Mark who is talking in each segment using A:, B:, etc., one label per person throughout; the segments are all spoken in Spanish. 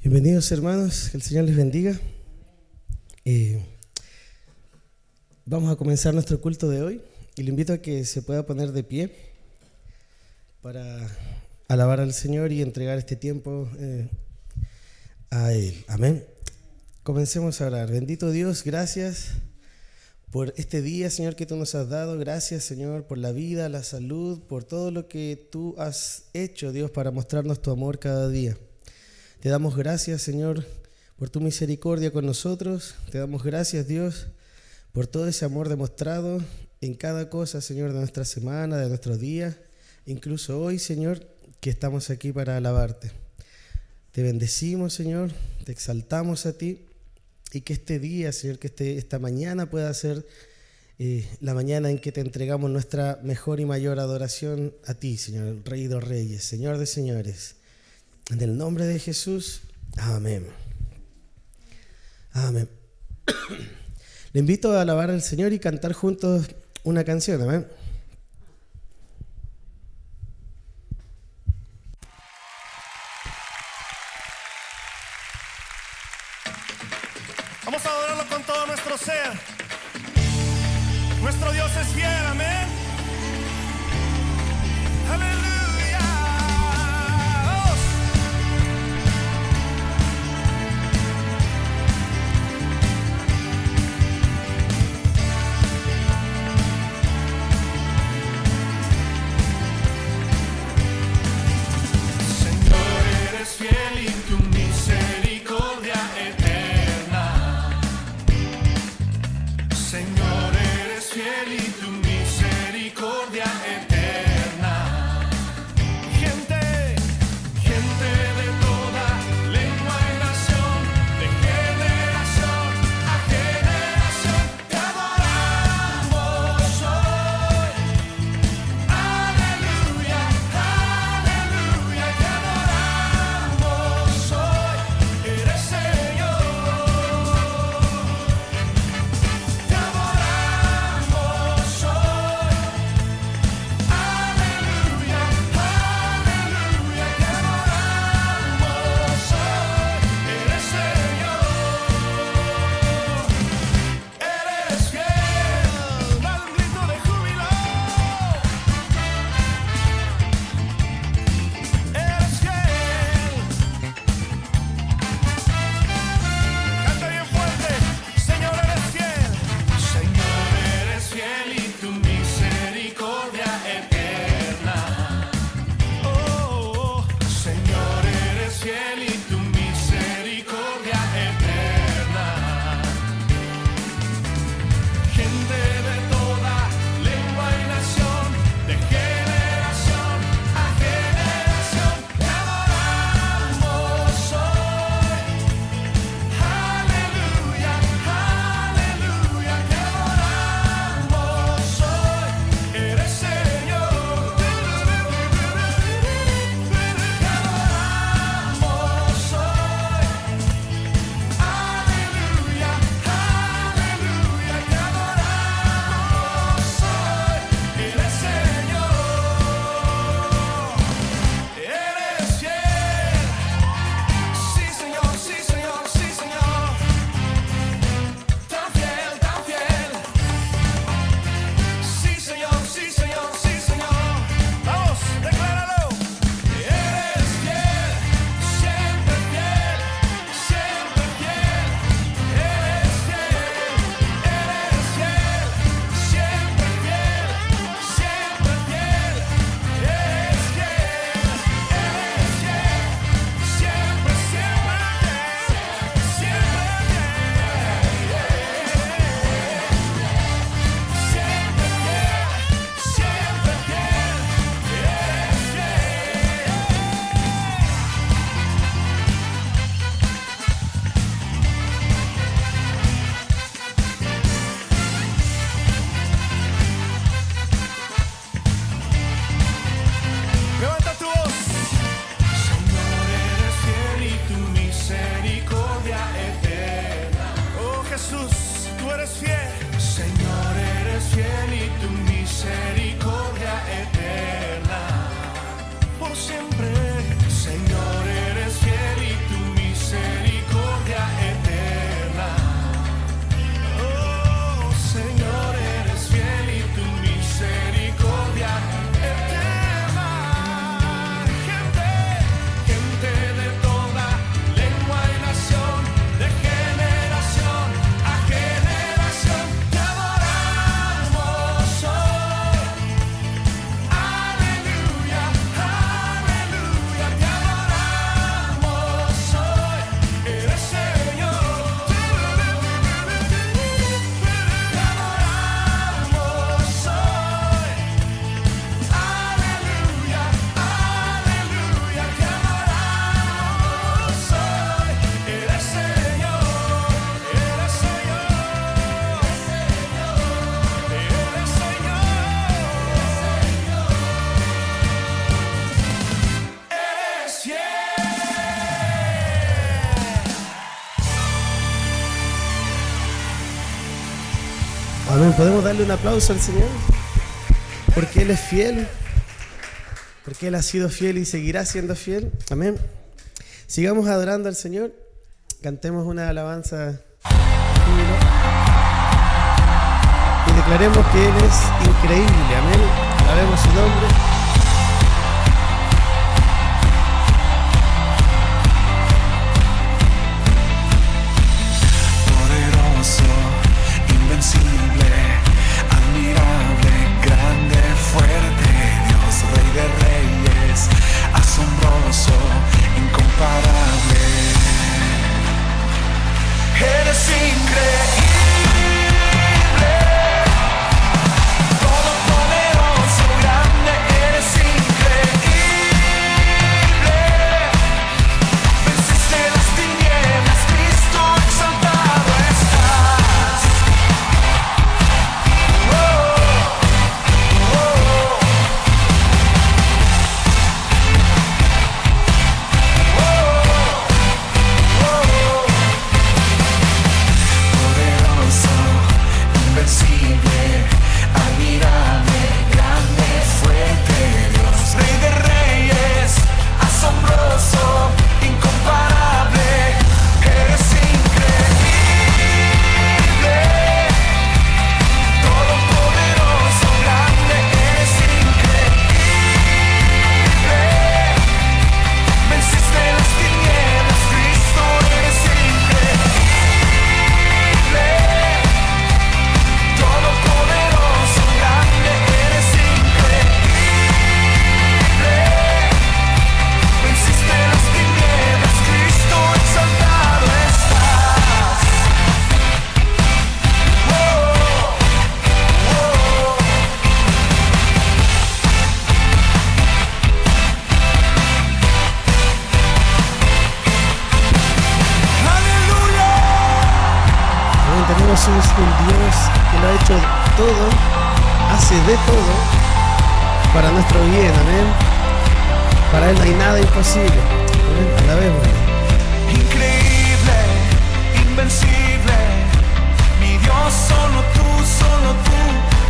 A: Bienvenidos hermanos, que el Señor les bendiga. Vamos a comenzar nuestro culto de hoy y le invito a que se pueda poner de pie para alabar al Señor y entregar este tiempo a Él. Amén. Comencemos a orar. Bendito Dios, gracias por este día, Señor, que tú nos has dado. Gracias, Señor, por la vida, la salud, por todo lo que tú has hecho, Dios, para mostrarnos tu amor cada día. Te damos gracias, Señor, por tu misericordia con nosotros. Te damos gracias, Dios, por todo ese amor demostrado en cada cosa, Señor, de nuestra semana, de nuestros días, incluso hoy, Señor, que estamos aquí para alabarte. Te bendecimos, Señor, te exaltamos a ti y que este día, Señor, que esta mañana pueda ser la mañana en que te entregamos nuestra mejor y mayor adoración a ti, Señor, Rey de Reyes, Señor de Señores. En el nombre de Jesús, amén. Amén. Le invito a alabar al Señor y cantar juntos una canción, amén.
B: Vamos a adorarlo con todo nuestro ser. Nuestro Dios es fiel, amén. Aleluya.
C: Fiel y tu misericordia eterna. Señor, eres fiel y tu misericordia
A: Amén. ¿Podemos darle un aplauso al Señor? Porque Él es fiel. Porque Él ha sido fiel y seguirá siendo fiel. Amén. Sigamos adorando al Señor. Cantemos una alabanza. Y declaremos que Él es increíble. Amén. Alabemos su nombre.
C: Invencible, admirable, grande, fuerte, Dios, Rey de Reyes, asombroso, incomparable. Eres increíble, todopoderoso, grande, eres increíble. Venciste las tinieblas, Cristo exaltado estás. Invencible, admirable, grande, fuerte, Dios, Rey de Reyes, asombroso, incomparable, eres increíble, todopoderoso, grande, eres increíble, venciste las tinieblas, Cristo, eres increíble. Todopoderoso, grande, eres increíble. Venciste las tinieblas, Cristo exaltado estás. ¡Aleluya!
A: Amén. Tenemos un Dios que lo ha hecho todo, hace de todo para nuestro bien. Amén. Para Él no hay nada imposible. Amén. Alabémosle.
C: Increíble, invencible, mi Dios, solo tú,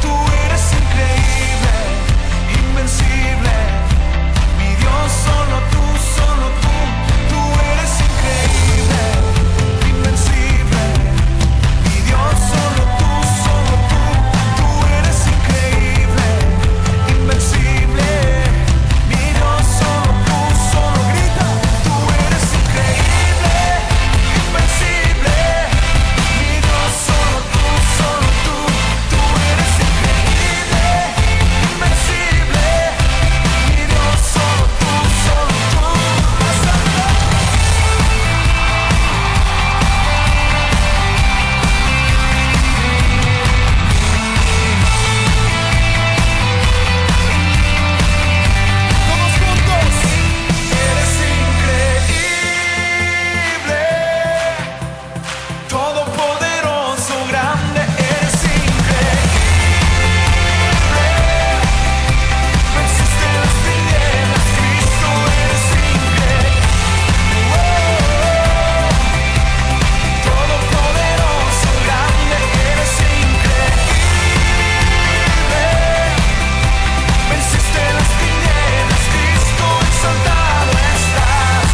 C: tú eres increíble, invencible, mi Dios, solo tú, tú eres increíble, invencible, mi Dios, solo tú, tú eres increíble, invencible, mi Dios, solo tú, grita, tú eres increíble, invencible, mi Dios, solo tú, tú eres increíble, invencible, mi Dios, solo tú, todos juntos, eres increíble, todopoderoso, grande, eres increíble, venciste las tinieblas, Cristo, eres increíble, todopoderoso, grande, eres increíble, venciste las tinieblas, Cristo exaltado estás.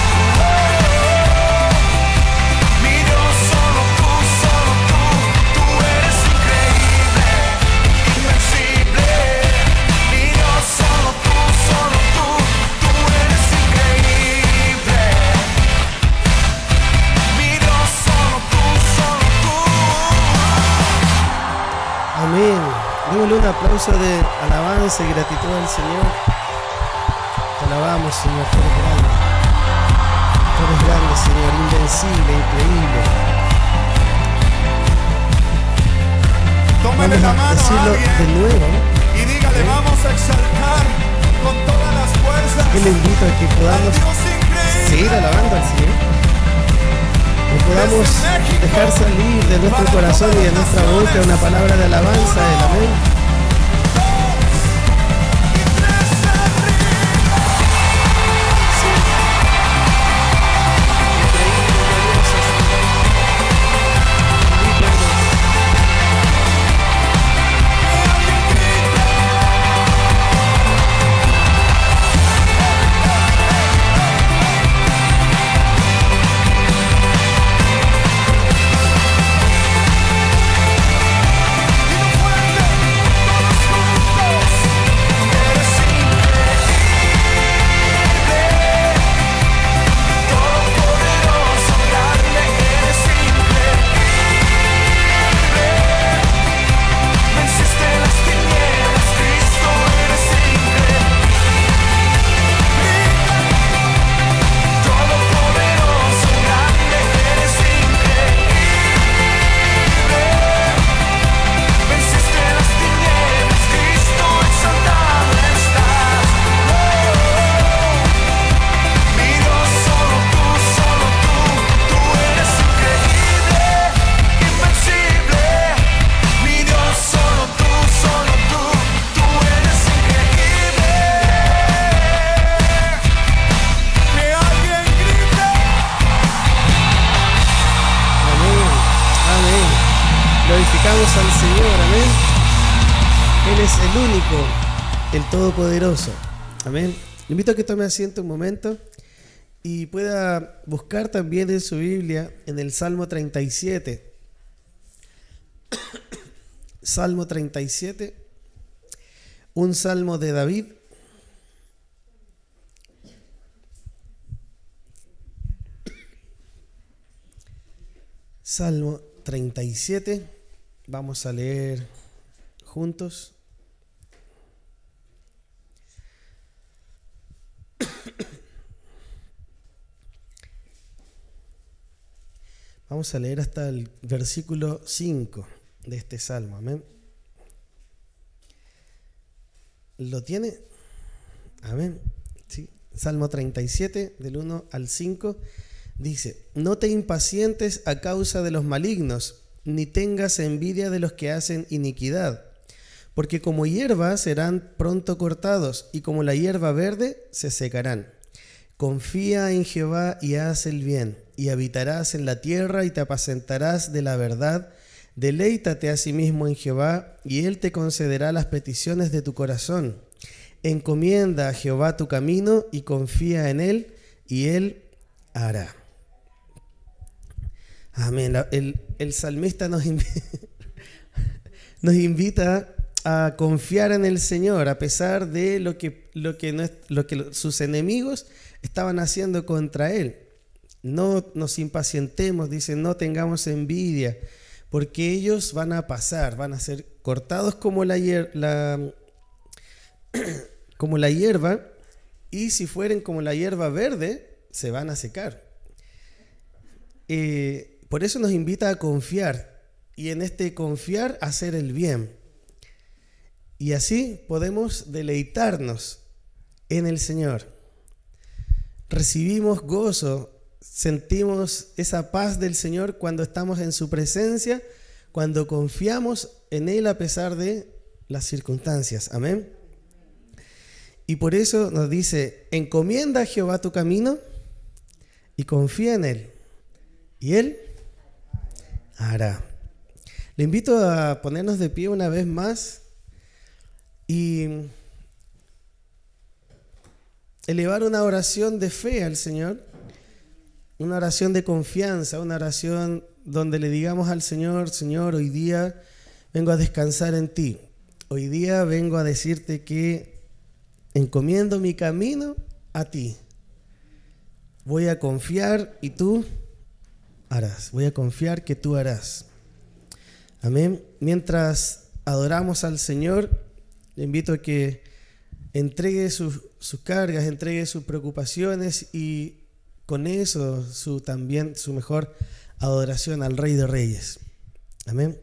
C: Mi Dios, solo tú, tú eres increíble, invencible. Mi Dios, solo tú, tú eres increíble. Mi Dios, solo tú,
A: Amén. Démosle un aplauso de alabanza y gratitud al Señor. Te alabamos, Señor. Tú eres grande. Tú eres grande, Señor. Invencible, increíble.
B: Tómale
A: Vamos
B: la
A: a
B: mano a
A: decirlo de
B: alguien
A: nuevo.
B: y dígale, vamos a exaltar con todas las fuerzas
A: Yo le invito a que
B: al
A: podamos
B: Dios increíble.
A: seguir alabando al Señor. Que podamos dejar salir de nuestro corazón y de nuestra boca una palabra de alabanza, del amén. al Señor, amén. Él es el único, el todopoderoso, amén. Le invito a que tome asiento un momento y pueda buscar también en su Biblia, en el Salmo 37. Salmo 37, un salmo de David. Salmo 37, vamos a leer juntos. Vamos a leer hasta el versículo 5 de este salmo, amén. ¿Lo tiene? Amén. Sí. Salmo 37, del 1 al 5. Dice: no te impacientes a causa de los malignos, ni tengas envidia de los que hacen iniquidad, porque como hierba serán pronto cortados, y como la hierba verde se secarán. Confía en Jehová y haz el bien, y habitarás en la tierra y te apacentarás de la verdad. Deleítate asimismo en Jehová, y Él te concederá las peticiones de tu corazón. Encomienda a Jehová tu camino y confía en Él, y Él hará. Amén. El salmista nos invita a confiar en el Señor a pesar de lo que sus enemigos estaban haciendo contra Él. No nos impacientemos, dice, no tengamos envidia, porque ellos van a pasar, van a ser cortados como la hierba, y si fueren como la hierba verde, se van a secar. Por eso nos invita a confiar, y en este confiar hacer el bien. Y así podemos deleitarnos en el Señor. Recibimos gozo, sentimos esa paz del Señor cuando estamos en su presencia, cuando confiamos en Él a pesar de las circunstancias. Amén. Y por eso nos dice: encomienda a Jehová tu camino y confía en Él, y Él hará. Le invito a ponernos de pie una vez más y elevar una oración de fe al Señor, una oración de confianza, una oración donde le digamos al Señor: Señor, hoy día vengo a descansar en ti. Hoy día vengo a decirte que encomiendo mi camino a ti. Voy a confiar y tú harás. Voy a confiar que tú harás. Amén. Mientras adoramos al Señor, le invito a que entregue sus cargas, entregue sus preocupaciones, y con eso también su mejor adoración al Rey de Reyes. Amén.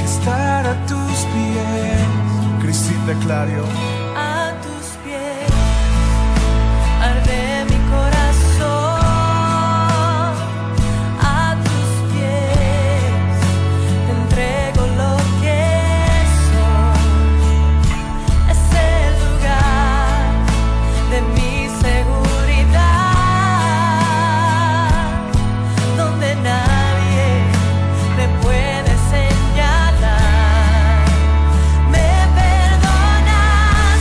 B: Estar a tus pies, Declaro.
C: A tus pies arde mi corazón, a tus pies te entrego lo que soy. Es el lugar de mi seguridad, donde nadie me puede señalar. Me perdonas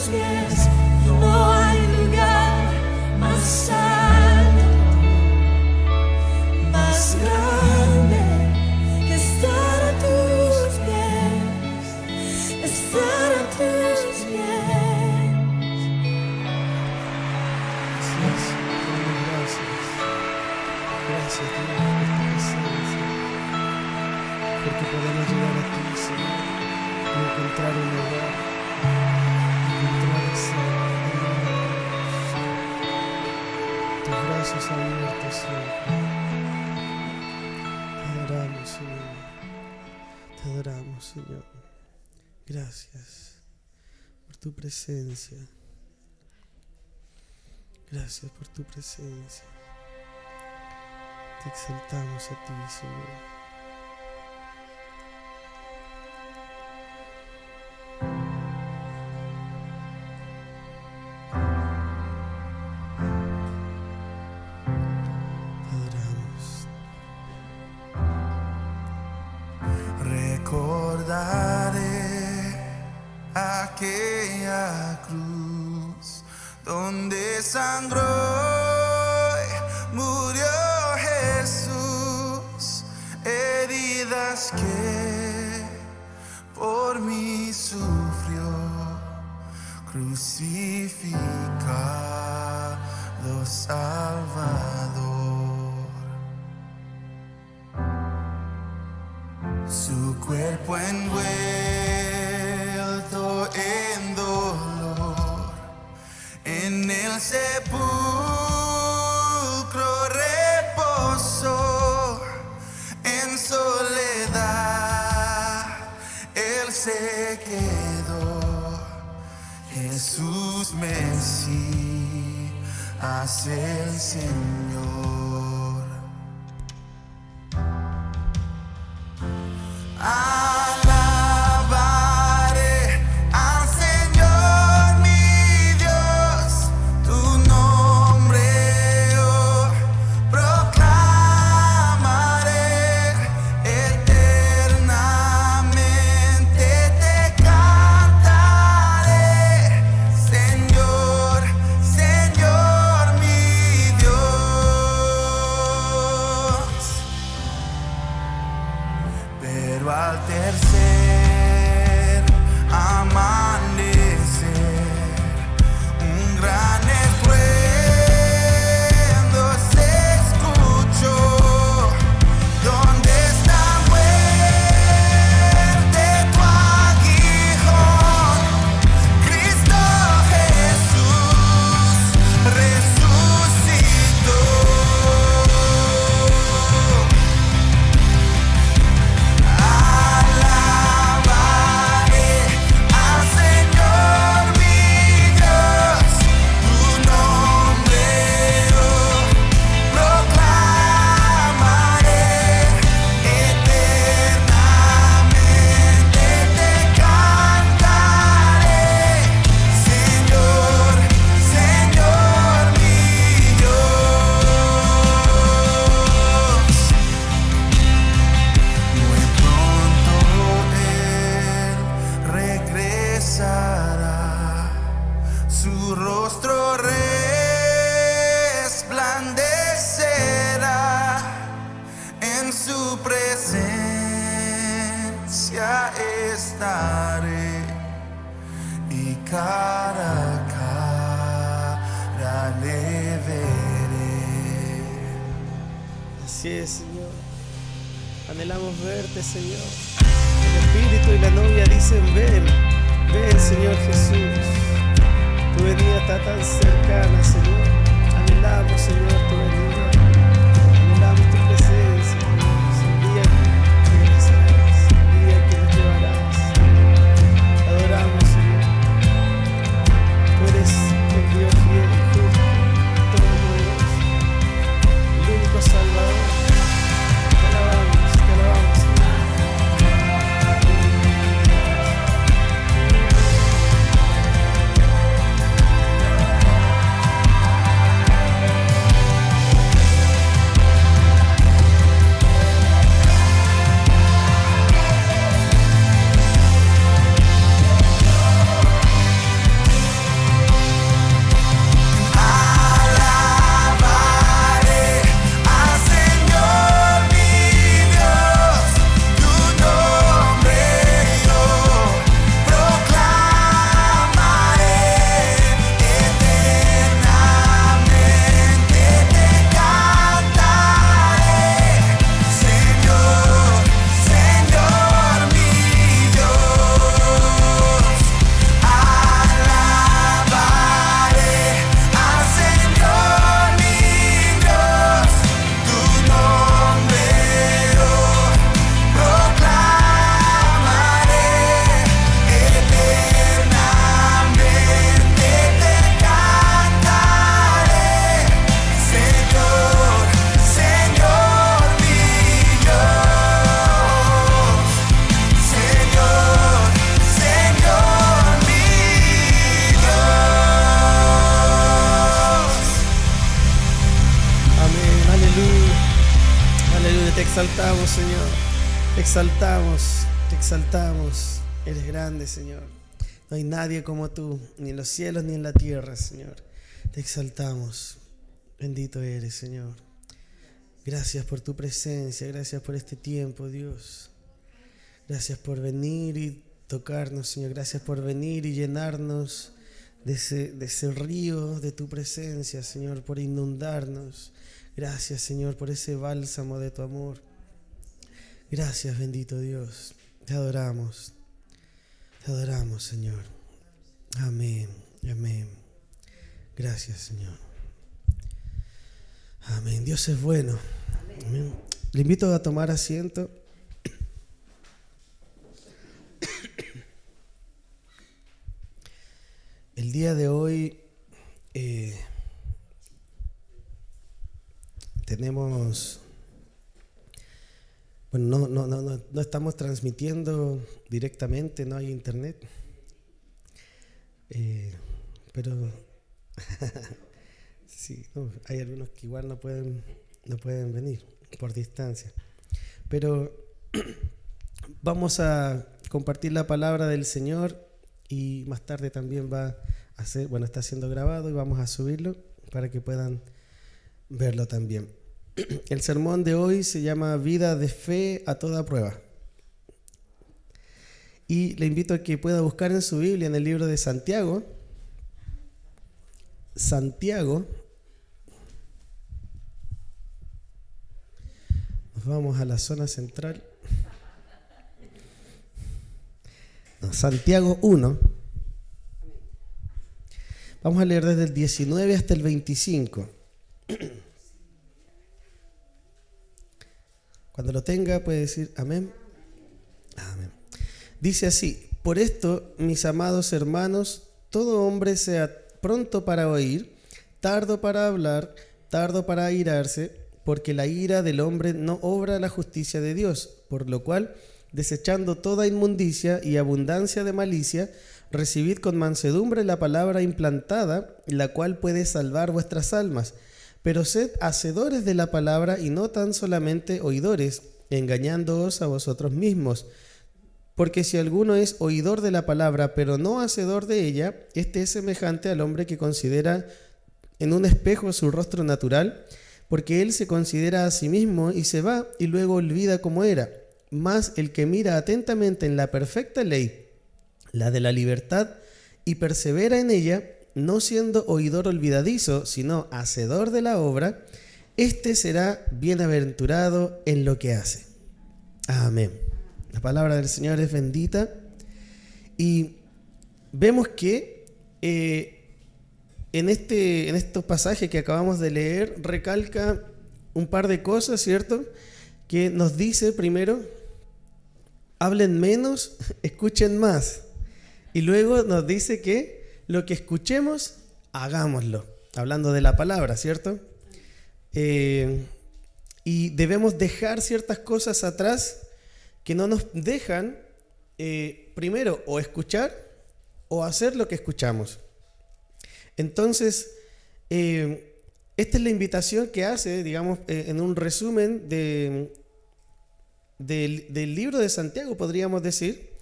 C: pies no hay lugar más santo, más grande que estar a tus pies, estar a tus pies.
A: Gracias Dios por tu presencia, porque podemos llegar a ti, Señor, y encontrar un lugar, encontrar ese amor, tus brazos abiertos siempre. Te adoramos, Señor, te adoramos, Señor. Gracias por tu presencia, gracias por tu presencia. Te exaltamos a ti, Señor.
B: Recordaré aquella cruz donde sangró y murió Jesús, heridas que por mí sufrió, crucificado Salvador. Su cuerpo envuelto en dolor, en el sepulcro reposó, en soledad él se quedó. Jesús Mesías, el Señor. Alabaré al Señor mi Dios, tu nombre oh, proclamaré, eternamente te cantaré, Señor, Señor mi Dios. Pero al tercer amanecer, un gran estruendo se escuchó. ¿Dónde está muerte tu aguijón? Cristo Jesús resucitó. Alabaré al Señor mi Dios, tu nombre oh, proclamaré, eternamente te cantaré, Señor, Señor mi Dios. Muy pronto Él regresará, su rostro resplandecerá, en su presencia estaré y cara a cara le veré.
A: Así es, Señor. Anhelamos verte, Señor. El Espíritu y la novia dicen, ven, ven, Señor Jesús. Tu venida está tan cercana, Señor. Anhelamos, Señor, tu venida. Anhelamos tu presencia, Dios. El día que regresarás, el día que nos llevarás. Adoramos, Señor. Tú eres el Dios fiel, justo, todopoderoso, el único Salvador. Te alabamos, Señor. exaltamos, Señor. Te exaltamos, te exaltamos. Eres grande, Señor. No hay nadie como tú, ni en los cielos ni en la tierra, Señor. Te exaltamos. Bendito eres, Señor. Gracias por tu presencia, gracias por este tiempo, Dios. Gracias por venir y tocarnos, Señor. Gracias por venir y llenarnos de ese río de tu presencia, Señor, por inundarnos. Gracias, Señor, por ese bálsamo de tu amor. Gracias, bendito Dios. Te adoramos, Señor. Amén, amén. Gracias, Señor. Amén. Dios es bueno. Amén. Le invito a tomar asiento. El día de hoy tenemos, bueno, no estamos transmitiendo directamente, no hay internet, pero sí, hay algunos que igual no pueden venir por distancia, pero vamos a compartir la palabra del Señor. Y más tarde también está siendo grabado y vamos a subirlo para que puedan verlo también. El sermón de hoy se llama Vida de Fe a toda prueba. Y le invito a que pueda buscar en su Biblia, en el libro de Santiago. Nos vamos a la zona central. Santiago 1. Vamos a leer desde el 19 hasta el 25. Cuando lo tenga puede decir amén. Amén. Dice así: por esto, mis amados hermanos, todo hombre sea pronto para oír, tardo para hablar, tardo para airarse, porque la ira del hombre no obra la justicia de Dios, por lo cual, desechando toda inmundicia y abundancia de malicia, recibid con mansedumbre la palabra implantada, la cual puede salvar vuestras almas. Pero sed hacedores de la palabra y no tan solamente oidores, engañándoos a vosotros mismos. Porque si alguno es oidor de la palabra, pero no hacedor de ella, este es semejante al hombre que considera en un espejo su rostro natural, porque él se considera a sí mismo y se va y luego olvida cómo era. Mas el que mira atentamente en la perfecta ley, la de la libertad, y persevera en ella, no siendo oidor olvidadizo, sino hacedor de la obra, éste será bienaventurado en lo que hace. Amén. La palabra del Señor es bendita. Y vemos que en estos pasajes que acabamos de leer recalca un par de cosas, ¿cierto? Que nos dice primero: hablen menos, escuchen más. Y luego nos dice que lo que escuchemos, hagámoslo. Hablando de la palabra, ¿cierto? Y debemos dejar ciertas cosas atrás que no nos dejan, primero, o escuchar o hacer lo que escuchamos. Entonces, esta es la invitación que hace, digamos, en un resumen del libro de Santiago, podríamos decir,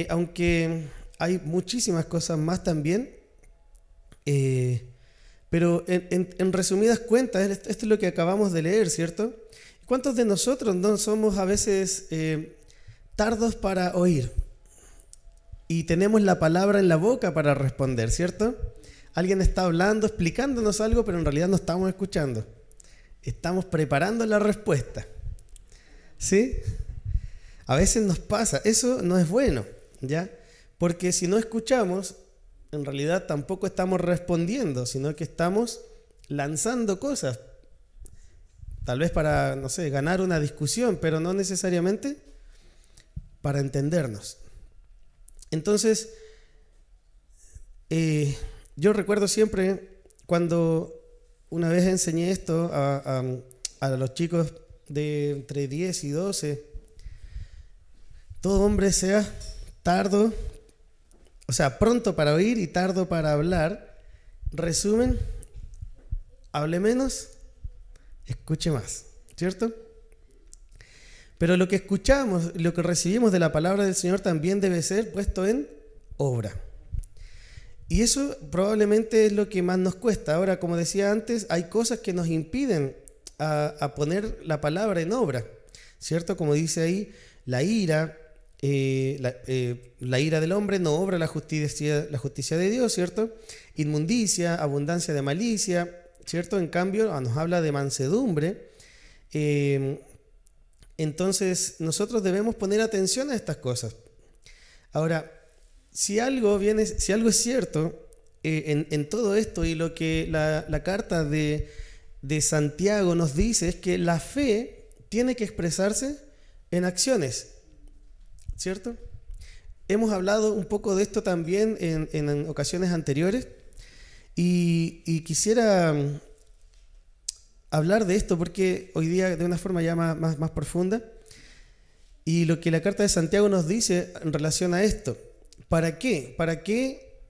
A: aunque hay muchísimas cosas más también, pero en resumidas cuentas, esto es lo que acabamos de leer, ¿cierto? ¿Cuántos de nosotros no somos a veces tardos para oír? Y tenemos la palabra en la boca para responder, ¿cierto? Alguien está hablando, explicándonos algo, pero en realidad no estamos escuchando. Estamos preparando la respuesta. ¿Sí? A veces nos pasa. Eso no es bueno, ¿ya? Porque si no escuchamos, en realidad tampoco estamos respondiendo, sino que estamos lanzando cosas. Tal vez para, no sé, ganar una discusión, pero no necesariamente para entendernos. Entonces, yo recuerdo siempre cuando una vez enseñé esto a los chicos de entre 10 y 12, todo hombre sea pronto para oír y tardo para hablar. Resumen: hable menos, escuche más, ¿cierto? Pero lo que escuchamos, lo que recibimos de la palabra del Señor también debe ser puesto en obra. Y eso probablemente es lo que más nos cuesta. Ahora, como decía antes, hay cosas que nos impiden a poner la palabra en obra, ¿cierto? Como dice ahí, la ira del hombre no obra la justicia de Dios, ¿cierto? Inmundicia, abundancia de malicia, ¿cierto? En cambio, nos habla de mansedumbre. Entonces, nosotros debemos poner atención a estas cosas. Ahora, si algo es cierto en todo esto, y lo que la carta de Santiago nos dice es que la fe tiene que expresarse en acciones, ¿cierto? Hemos hablado un poco de esto también en ocasiones anteriores, y quisiera hablar de esto porque hoy día de una forma ya más profunda, y lo que la carta de Santiago nos dice en relación a esto. ¿Para qué? ¿Para qué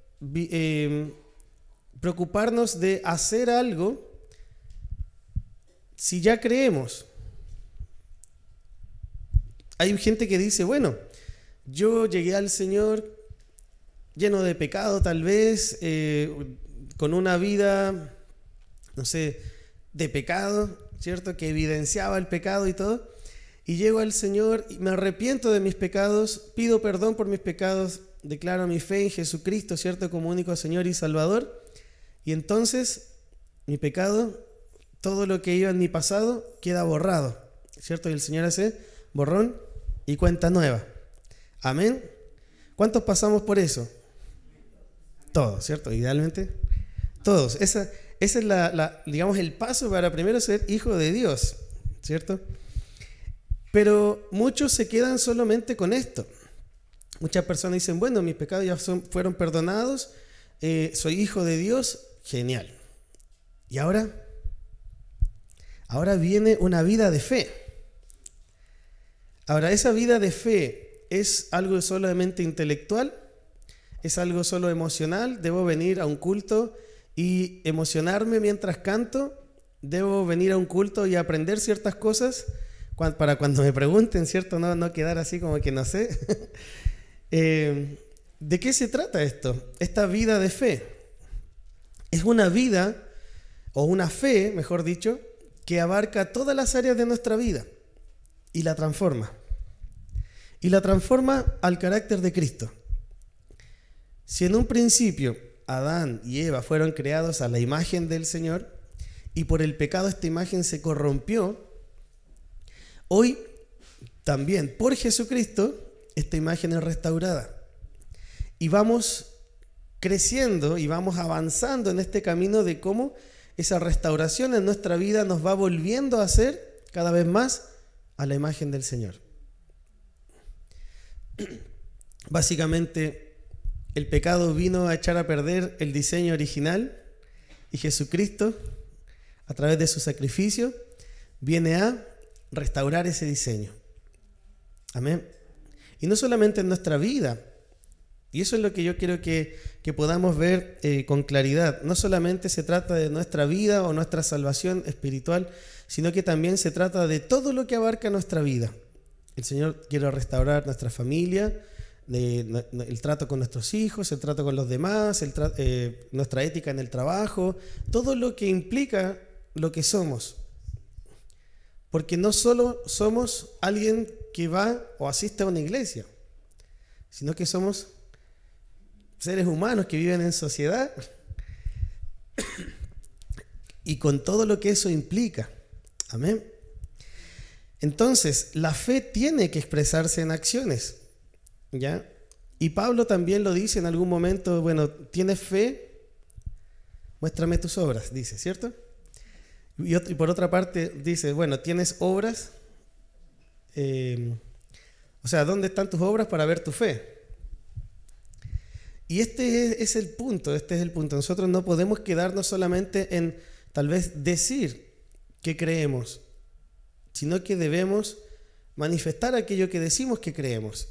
A: preocuparnos de hacer algo si ya creemos? Hay gente que dice, bueno, yo llegué al Señor lleno de pecado tal vez, con una vida, no sé, de pecado, ¿cierto? Que evidenciaba el pecado y todo. Y llego al Señor y me arrepiento de mis pecados, pido perdón por mis pecados, declaro mi fe en Jesucristo, ¿cierto? Como único Señor y Salvador. Y entonces mi pecado, todo lo que iba en mi pasado, queda borrado, ¿cierto? Y el Señor hace borrón y cuenta nueva. Amén. ¿Cuántos pasamos por eso? Todos, ¿cierto? Idealmente, todos. Ese es digamos, el paso para primero ser hijo de Dios, ¿cierto? Pero muchos se quedan solamente con esto. Muchas personas dicen, bueno, mis pecados ya fueron perdonados, soy hijo de Dios, genial. Y ahora viene una vida de fe. Ahora, esa vida de fe es algo solamente intelectual, es algo solo emocional. Debo venir a un culto y emocionarme mientras canto, debo venir a un culto y aprender ciertas cosas para cuando me pregunten, ¿cierto? No quedar así como que no sé. ¿De qué se trata esto? Esta vida de fe. Es una vida, o una fe, mejor dicho, que abarca todas las áreas de nuestra vida y la transforma. Y la transforma al carácter de Cristo. Si en un principio Adán y Eva fueron creados a la imagen del Señor y por el pecado esta imagen se corrompió, hoy también por Jesucristo esta imagen es restaurada. Y vamos creciendo y vamos avanzando en este camino de cómo esa restauración en nuestra vida nos va volviendo a hacer cada vez más a la imagen del Señor. Básicamente, el pecado vino a echar a perder el diseño original y Jesucristo, a través de su sacrificio, viene a restaurar ese diseño. Amén. Y no solamente en nuestra vida, y eso es lo que yo quiero que podamos ver con claridad. No solamente se trata de nuestra vida o nuestra salvación espiritual, sino que también se trata de todo lo que abarca nuestra vida. El Señor quiere restaurar nuestra familia, el trato con nuestros hijos, el trato con los demás, nuestra ética en el trabajo, todo lo que implica lo que somos. Porque no solo somos alguien que va o asiste a una iglesia, sino que somos seres humanos que viven en sociedad y con todo lo que eso implica. Amén. Entonces, la fe tiene que expresarse en acciones, ¿ya? Y Pablo también lo dice en algún momento, bueno, ¿tienes fe? Muéstrame tus obras, dice, ¿cierto? Y por otra parte dice, bueno, ¿tienes obras? O sea, ¿dónde están tus obras para ver tu fe? Y este es el punto. Nosotros no podemos quedarnos solamente en tal vez decir que creemos, sino que debemos manifestar aquello que decimos que creemos.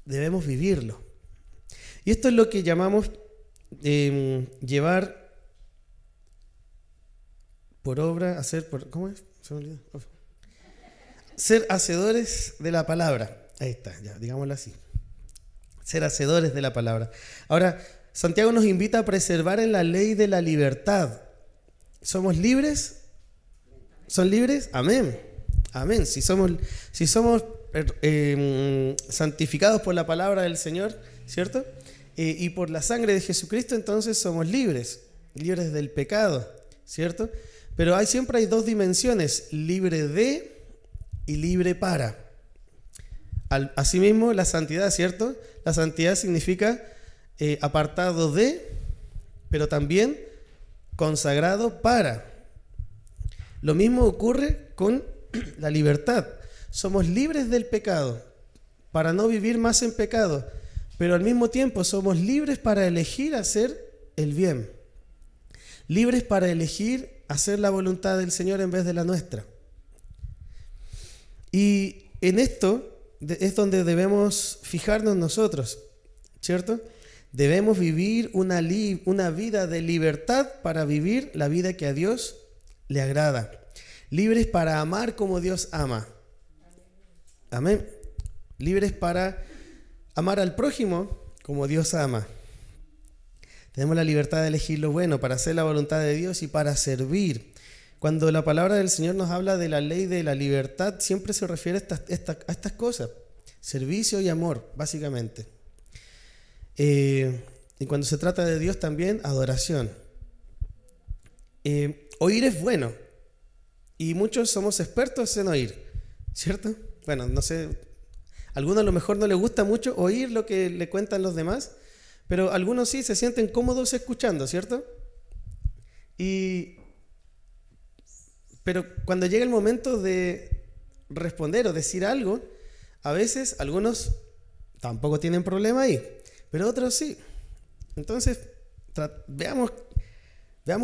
A: Debemos vivirlo. Y esto es lo que llamamos llevar por obra, hacer por... ¿Cómo es? Se me olvidó. ser hacedores de la palabra. Ahí está, ya, digámoslo así. Ser hacedores de la palabra. Ahora, Santiago nos invita a preservar en la ley de la libertad. ¿Somos libres? ¿Son libres? Amén. Amén. Si somos santificados por la palabra del Señor, ¿cierto? Y por la sangre de Jesucristo, entonces somos libres del pecado, ¿cierto? Pero siempre hay dos dimensiones, libre de y libre para. Asimismo, la santidad, ¿cierto? La santidad significa apartado de, pero también consagrado para. Lo mismo ocurre con la libertad. Somos libres del pecado para no vivir más en pecado, pero al mismo tiempo somos libres para elegir hacer el bien. Libres para elegir hacer la voluntad del Señor en vez de la nuestra. Y en esto es donde debemos fijarnos nosotros, ¿cierto? Debemos vivir una vida de libertad para vivir la vida que a Dios le agrada. Libres para amar como Dios ama. Amén. Libres para amar al prójimo como Dios ama. Tenemos la libertad de elegir lo bueno, para hacer la voluntad de Dios y para servir. Cuando la palabra del Señor nos habla de la ley de la libertad, siempre se refiere a estas cosas. Servicio y amor, básicamente. Y cuando se trata de Dios también, adoración. Oír es bueno. Y muchos somos expertos en oír, ¿cierto? Bueno, no sé, a algunos a lo mejor no les gusta mucho oír lo que le cuentan los demás, pero algunos sí se sienten cómodos escuchando, ¿cierto? Pero cuando llega el momento de responder o decir algo, a veces algunos tampoco tienen problema ahí, pero otros sí. Entonces, veamos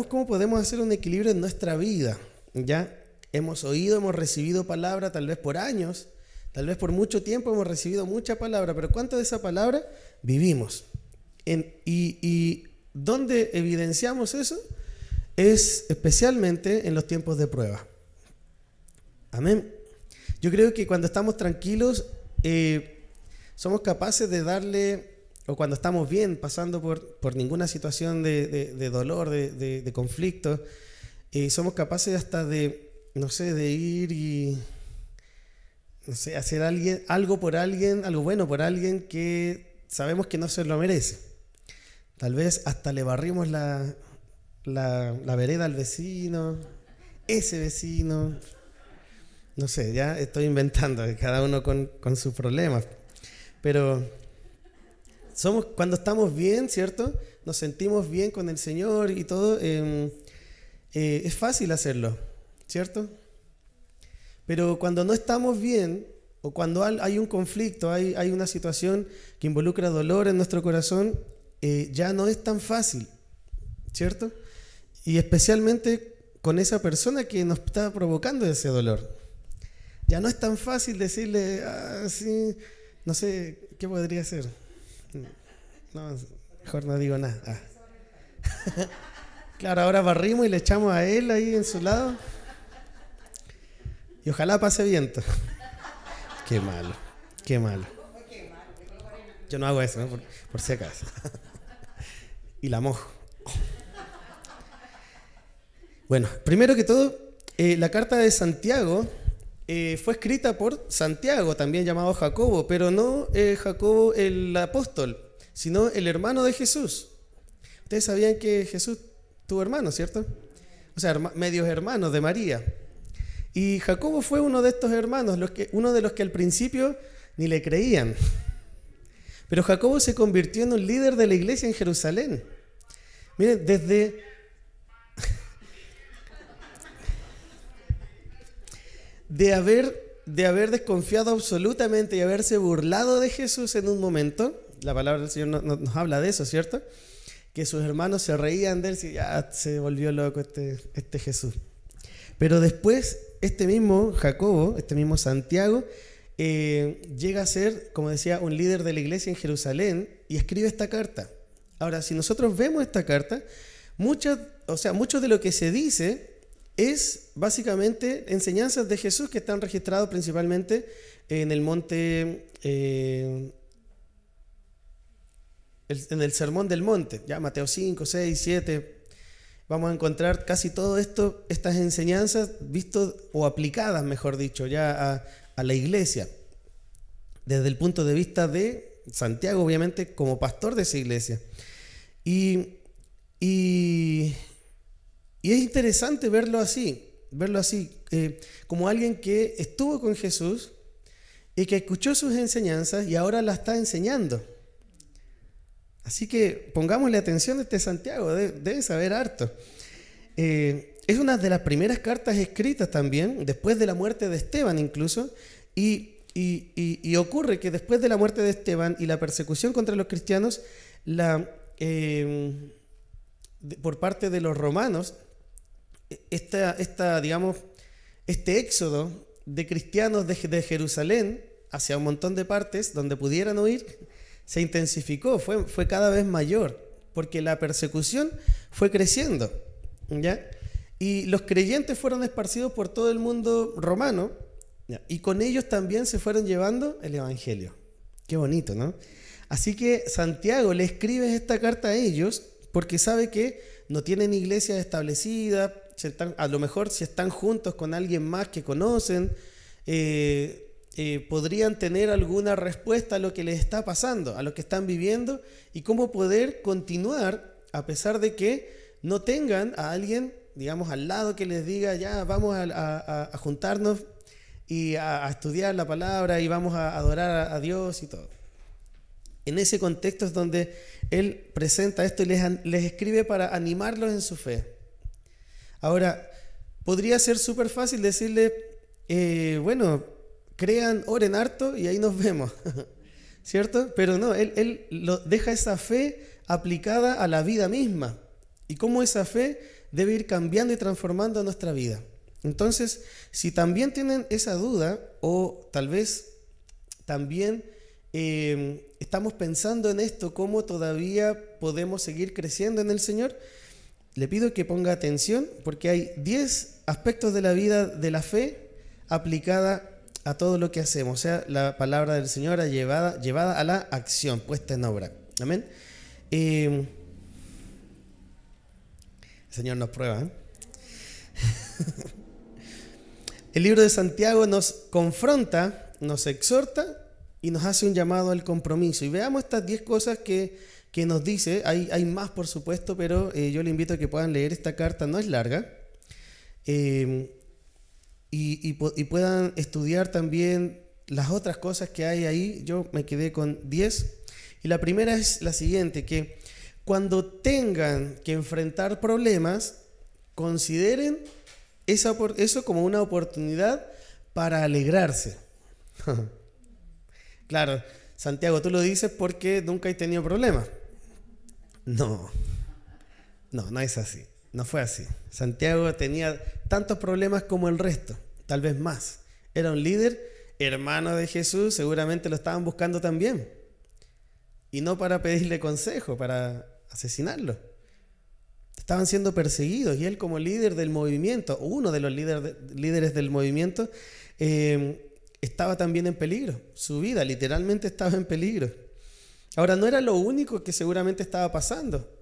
A: cómo podemos hacer un equilibrio en nuestra vida, ¿ya? Hemos oído, hemos recibido palabra, tal vez por años, tal vez por mucho tiempo hemos recibido mucha palabra, pero ¿cuánto de esa palabra vivimos? Y ¿dónde evidenciamos eso? Es especialmente en los tiempos de prueba. Amén. Yo creo que cuando estamos tranquilos, somos capaces de darle, o cuando estamos bien, pasando por ninguna situación de dolor, de conflicto, somos capaces hasta de, no sé, de ir y, no sé, hacer algo por alguien, algo bueno por alguien que sabemos que no se lo merece. Tal vez hasta le barrimos la vereda al vecino, ese vecino, no sé, ya estoy inventando, cada uno con sus problemas, pero cuando estamos bien, ¿cierto? Nos sentimos bien con el Señor y todo, es fácil hacerlo, ¿cierto? Pero cuando no estamos bien, o cuando hay un conflicto, hay una situación que involucra dolor en nuestro corazón, ya no es tan fácil, ¿cierto? Y especialmente con esa persona que nos está provocando ese dolor. Ya no es tan fácil decirle, sí, no sé, ¿qué podría ser? No, mejor no digo nada. Claro, ahora barrimos y le echamos a él ahí en su lado. Y ojalá pase viento. Qué malo, qué malo. Yo no hago eso, ¿no? Por si acaso. Y la mojo. Bueno, primero que todo, la carta de Santiago fue escrita por Santiago, también llamado Jacobo, pero no Jacobo el apóstol, sino el hermano de Jesús. Ustedes sabían que Jesús tuvo hermanos, ¿cierto? O sea, medios hermanos de María. Y Jacobo fue uno de estos hermanos, uno de los que al principio ni le creían. Pero Jacobo se convirtió en un líder de la iglesia en Jerusalén. Miren, de haber desconfiado absolutamente y haberse burlado de Jesús en un momento, la palabra del Señor nos habla de eso, ¿cierto? Que sus hermanos se reían de él y ya se volvió loco este Jesús. Pero después, este mismo Jacobo, este mismo Santiago, llega a ser, como decía, un líder de la iglesia en Jerusalén y escribe esta carta. Ahora, si nosotros vemos esta carta, mucho de lo que se dice es básicamente enseñanzas de Jesús que están registradas principalmente en el monte, en el Sermón del Monte, ya Mateo 5, 6, 7. Vamos a encontrar casi todo esto, estas enseñanzas vistas o aplicadas, mejor dicho, ya a la iglesia, desde el punto de vista de Santiago, obviamente, como pastor de esa iglesia. Y es interesante verlo así, como alguien que estuvo con Jesús y que escuchó sus enseñanzas y ahora las está enseñando. Así que pongámosle atención a este Santiago, debe saber harto. Es una de las primeras cartas escritas también, después de la muerte de Esteban incluso, y ocurre que después de la muerte de Esteban y la persecución contra los cristianos, por parte de los romanos, digamos, este éxodo de cristianos de Jerusalén hacia un montón de partes donde pudieran huir, se intensificó, fue cada vez mayor, porque la persecución fue creciendo, ¿ya? Y los creyentes fueron esparcidos por todo el mundo romano, ¿ya? Y con ellos también se fueron llevando el evangelio. Qué bonito, ¿no? Así que Santiago le escribe esta carta a ellos porque sabe que no tienen iglesias establecidas, a lo mejor si están juntos con alguien más que conocen, podrían tener alguna respuesta a lo que les está pasando, a lo que están viviendo y cómo poder continuar a pesar de que no tengan a alguien, digamos, al lado que les diga, ya vamos a juntarnos y a estudiar la palabra y vamos a adorar a Dios y todo. En ese contexto es donde él presenta esto y les escribe para animarlos en su fe. Ahora, podría ser súper fácil decirle, bueno, crean, oren harto y ahí nos vemos, ¿cierto? Pero no, él deja esa fe aplicada a la vida misma y cómo esa fe debe ir cambiando y transformando nuestra vida. Entonces, si también tienen esa duda o tal vez también estamos pensando en esto, cómo todavía podemos seguir creciendo en el Señor, le pido que ponga atención porque hay 10 aspectos de la vida de la fe aplicada a todo lo que hacemos, o sea, la palabra del Señor llevada a la acción, puesta en obra. Amén. El Señor nos prueba, ¿eh? El libro de Santiago nos confronta, nos exhorta y nos hace un llamado al compromiso. Y veamos estas 10 cosas que nos dice. Hay más, por supuesto, pero yo le invito a que puedan leer esta carta, no es larga. Y puedan estudiar también las otras cosas que hay ahí. Yo me quedé con 10. Y la primera es la siguiente, que cuando tengan que enfrentar problemas, consideren eso como una oportunidad para alegrarse. Claro, Santiago, tú lo dices porque nunca he tenido problemas. No es así. No fue así. Santiago tenía tantos problemas como el resto, tal vez más. Era un líder, hermano de Jesús, seguramente lo estaban buscando también. Y no para pedirle consejo, para asesinarlo. Estaban siendo perseguidos y él como líder del movimiento, uno de los líderes del movimiento, estaba también en peligro. Su vida literalmente estaba en peligro. Ahora, no era lo único que seguramente estaba pasando.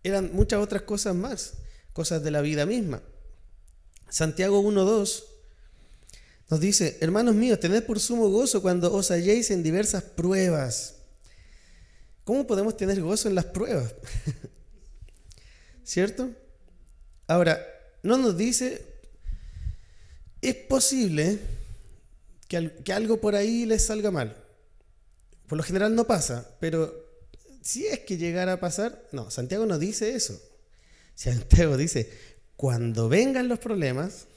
A: Eran muchas otras cosas más, cosas de la vida misma. Santiago 1:2 nos dice, hermanos míos, tened por sumo gozo cuando os halléis en diversas pruebas. ¿Cómo podemos tener gozo en las pruebas? ¿Cierto? Ahora, no nos dice, es posible que algo por ahí les salga mal. Por lo general no pasa, pero si es que llegara a pasar, no, Santiago no dice eso. Santiago dice, cuando vengan los problemas,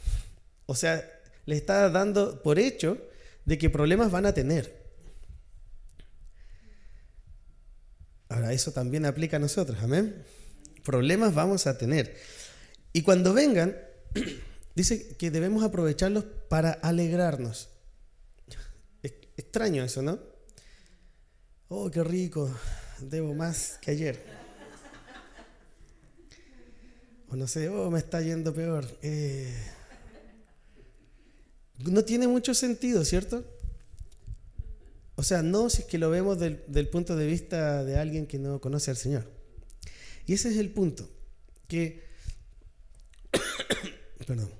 A: o sea, le está dando por hecho de que problemas van a tener. Ahora, eso también aplica a nosotros, amén. Problemas vamos a tener. Y cuando vengan, dice que debemos aprovecharlos para alegrarnos. Extraño eso, ¿no? Oh, qué rico, debo más que ayer. O no sé, oh, me está yendo peor. No tiene mucho sentido, ¿cierto? O sea, no si es que lo vemos del punto de vista de alguien que no conoce al Señor. Y ese es el punto, que, perdón,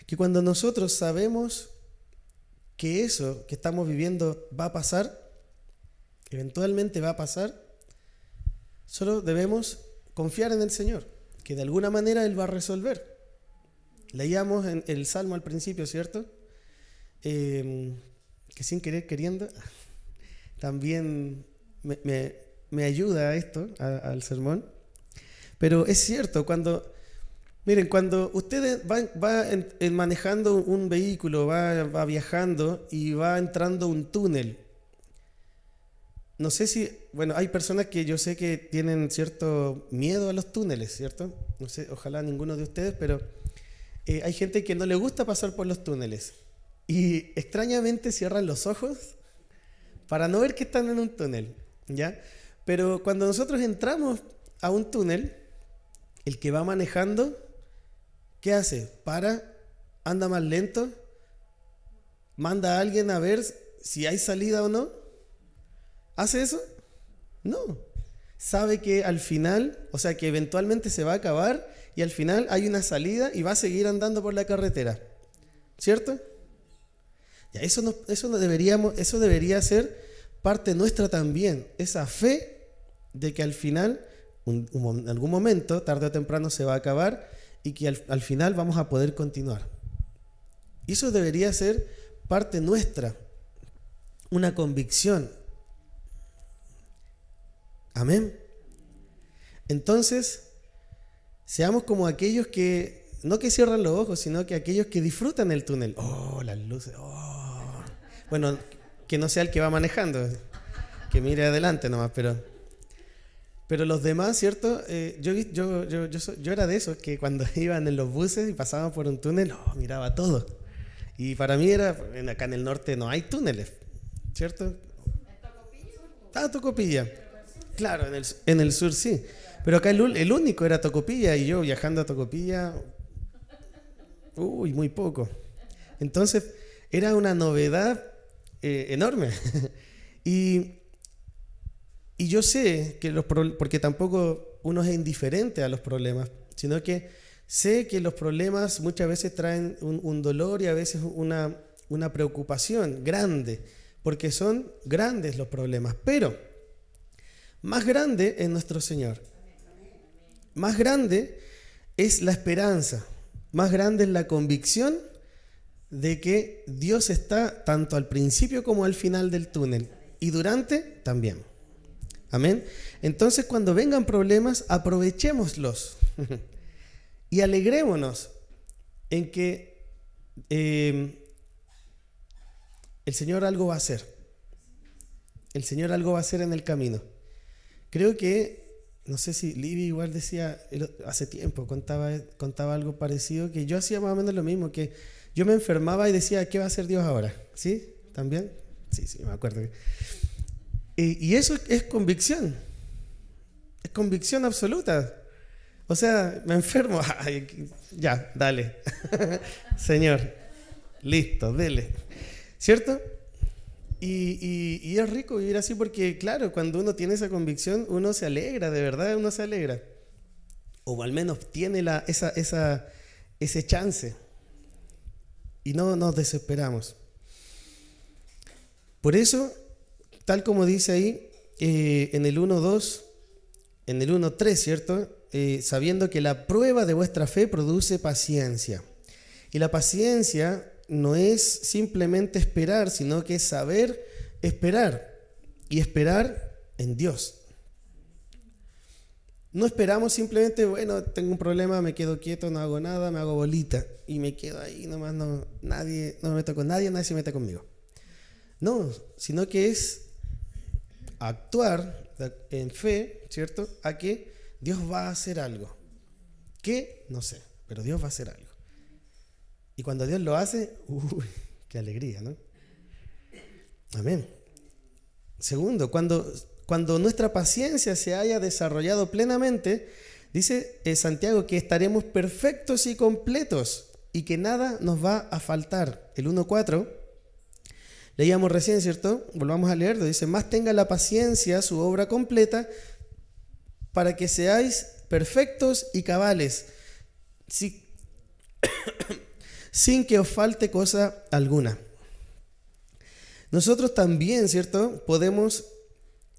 A: que cuando nosotros sabemos que eso que estamos viviendo va a pasar, eventualmente va a pasar, solo debemos confiar en el Señor, que de alguna manera Él va a resolver. Leíamos en el Salmo al principio, ¿cierto? Que sin querer queriendo también me ayuda a esto, al sermón. Pero es cierto, cuando ustedes van manejando un vehículo, va viajando y va entrando un túnel. No sé si, bueno, hay personas que yo sé que tienen cierto miedo a los túneles, ¿cierto? No sé, ojalá ninguno de ustedes, pero hay gente que no le gusta pasar por los túneles. Y extrañamente cierran los ojos para no ver que están en un túnel, ¿ya? Pero cuando nosotros entramos a un túnel, el que va manejando, ¿qué hace? Anda más lento, manda a alguien a ver si hay salida o no. ¿Hace eso? No. Sabe que al final, o sea, que eventualmente se va a acabar y al final hay una salida y va a seguir andando por la carretera, ¿cierto? Ya, eso debería ser parte nuestra también, esa fe de que al final, en algún momento, tarde o temprano se va a acabar y que al final vamos a poder continuar. Y eso debería ser parte nuestra, una convicción. Amén. Entonces, seamos como aquellos que, no que cierran los ojos, sino que aquellos que disfrutan el túnel. Oh, las luces, oh. Bueno, que no sea el que va manejando, que mire adelante nomás, pero los demás, ¿cierto? Yo era de esos que cuando iban en los buses y pasaban por un túnel, miraba todo. Y para mí acá en el norte no hay túneles, ¿cierto? Tocopilla. Claro, en el sur sí. Pero acá el único era Tocopilla y yo viajando a Tocopilla, muy poco. Entonces era una novedad enorme. Y yo sé que porque tampoco uno es indiferente a los problemas, sino que sé que los problemas muchas veces traen un dolor y a veces una preocupación grande, porque son grandes los problemas, pero más grande es nuestro Señor. Más grande es la esperanza, más grande es la convicción de que Dios está tanto al principio como al final del túnel y durante también. Amén. Entonces, cuando vengan problemas, aprovechémoslos y alegrémonos en que el Señor algo va a hacer. El Señor algo va a hacer en el camino. Creo que, no sé si Libby igual decía, hace tiempo contaba algo parecido, que yo hacía más o menos lo mismo, que yo me enfermaba y decía, ¿qué va a hacer Dios ahora? ¿Sí? ¿También? Sí, me acuerdo. Y eso es convicción absoluta. O sea, me enfermo, ya, dale, Señor, listo, dele, ¿cierto? Y es rico vivir así porque, claro, cuando uno tiene esa convicción, uno se alegra, de verdad uno se alegra. O al menos tiene ese chance. Y no nos desesperamos. Por eso, tal como dice ahí, en el 1.2, en el 1.3, ¿cierto? Sabiendo que la prueba de vuestra fe produce paciencia. Y la paciencia no es simplemente esperar, sino que es saber esperar y esperar en Dios. No esperamos simplemente, bueno, tengo un problema, me quedo quieto, no hago nada, me hago bolita y me quedo ahí nomás, no me meto con nadie se mete conmigo. No, sino que es actuar en fe, ¿cierto? A que Dios va a hacer algo. ¿Qué? No sé, pero Dios va a hacer algo. Y cuando Dios lo hace, qué alegría, ¿no? Amén. Segundo, cuando nuestra paciencia se haya desarrollado plenamente, Dice Santiago que estaremos perfectos y completos y que nada nos va a faltar. El 1.4, leíamos recién, ¿cierto? Volvamos a leerlo. Dice, más tenga la paciencia su obra completa para que seáis perfectos y cabales, sin que os falte cosa alguna. Nosotros también, ¿cierto? Podemos,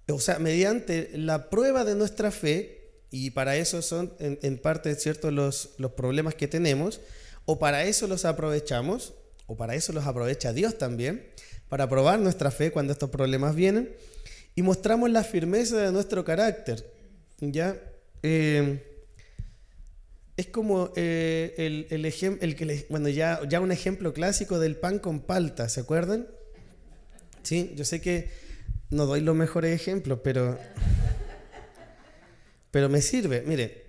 A: o sea, mediante la prueba de nuestra fe, y para eso son en parte, ¿cierto?, los problemas que tenemos, o para eso los aprovechamos, o para eso los aprovecha Dios también, para probar nuestra fe cuando estos problemas vienen, y mostramos la firmeza de nuestro carácter, ¿ya? Es como bueno, ya un ejemplo clásico del pan con palta, ¿se acuerdan? Sí, yo sé que no doy los mejores ejemplos, pero me sirve. Mire,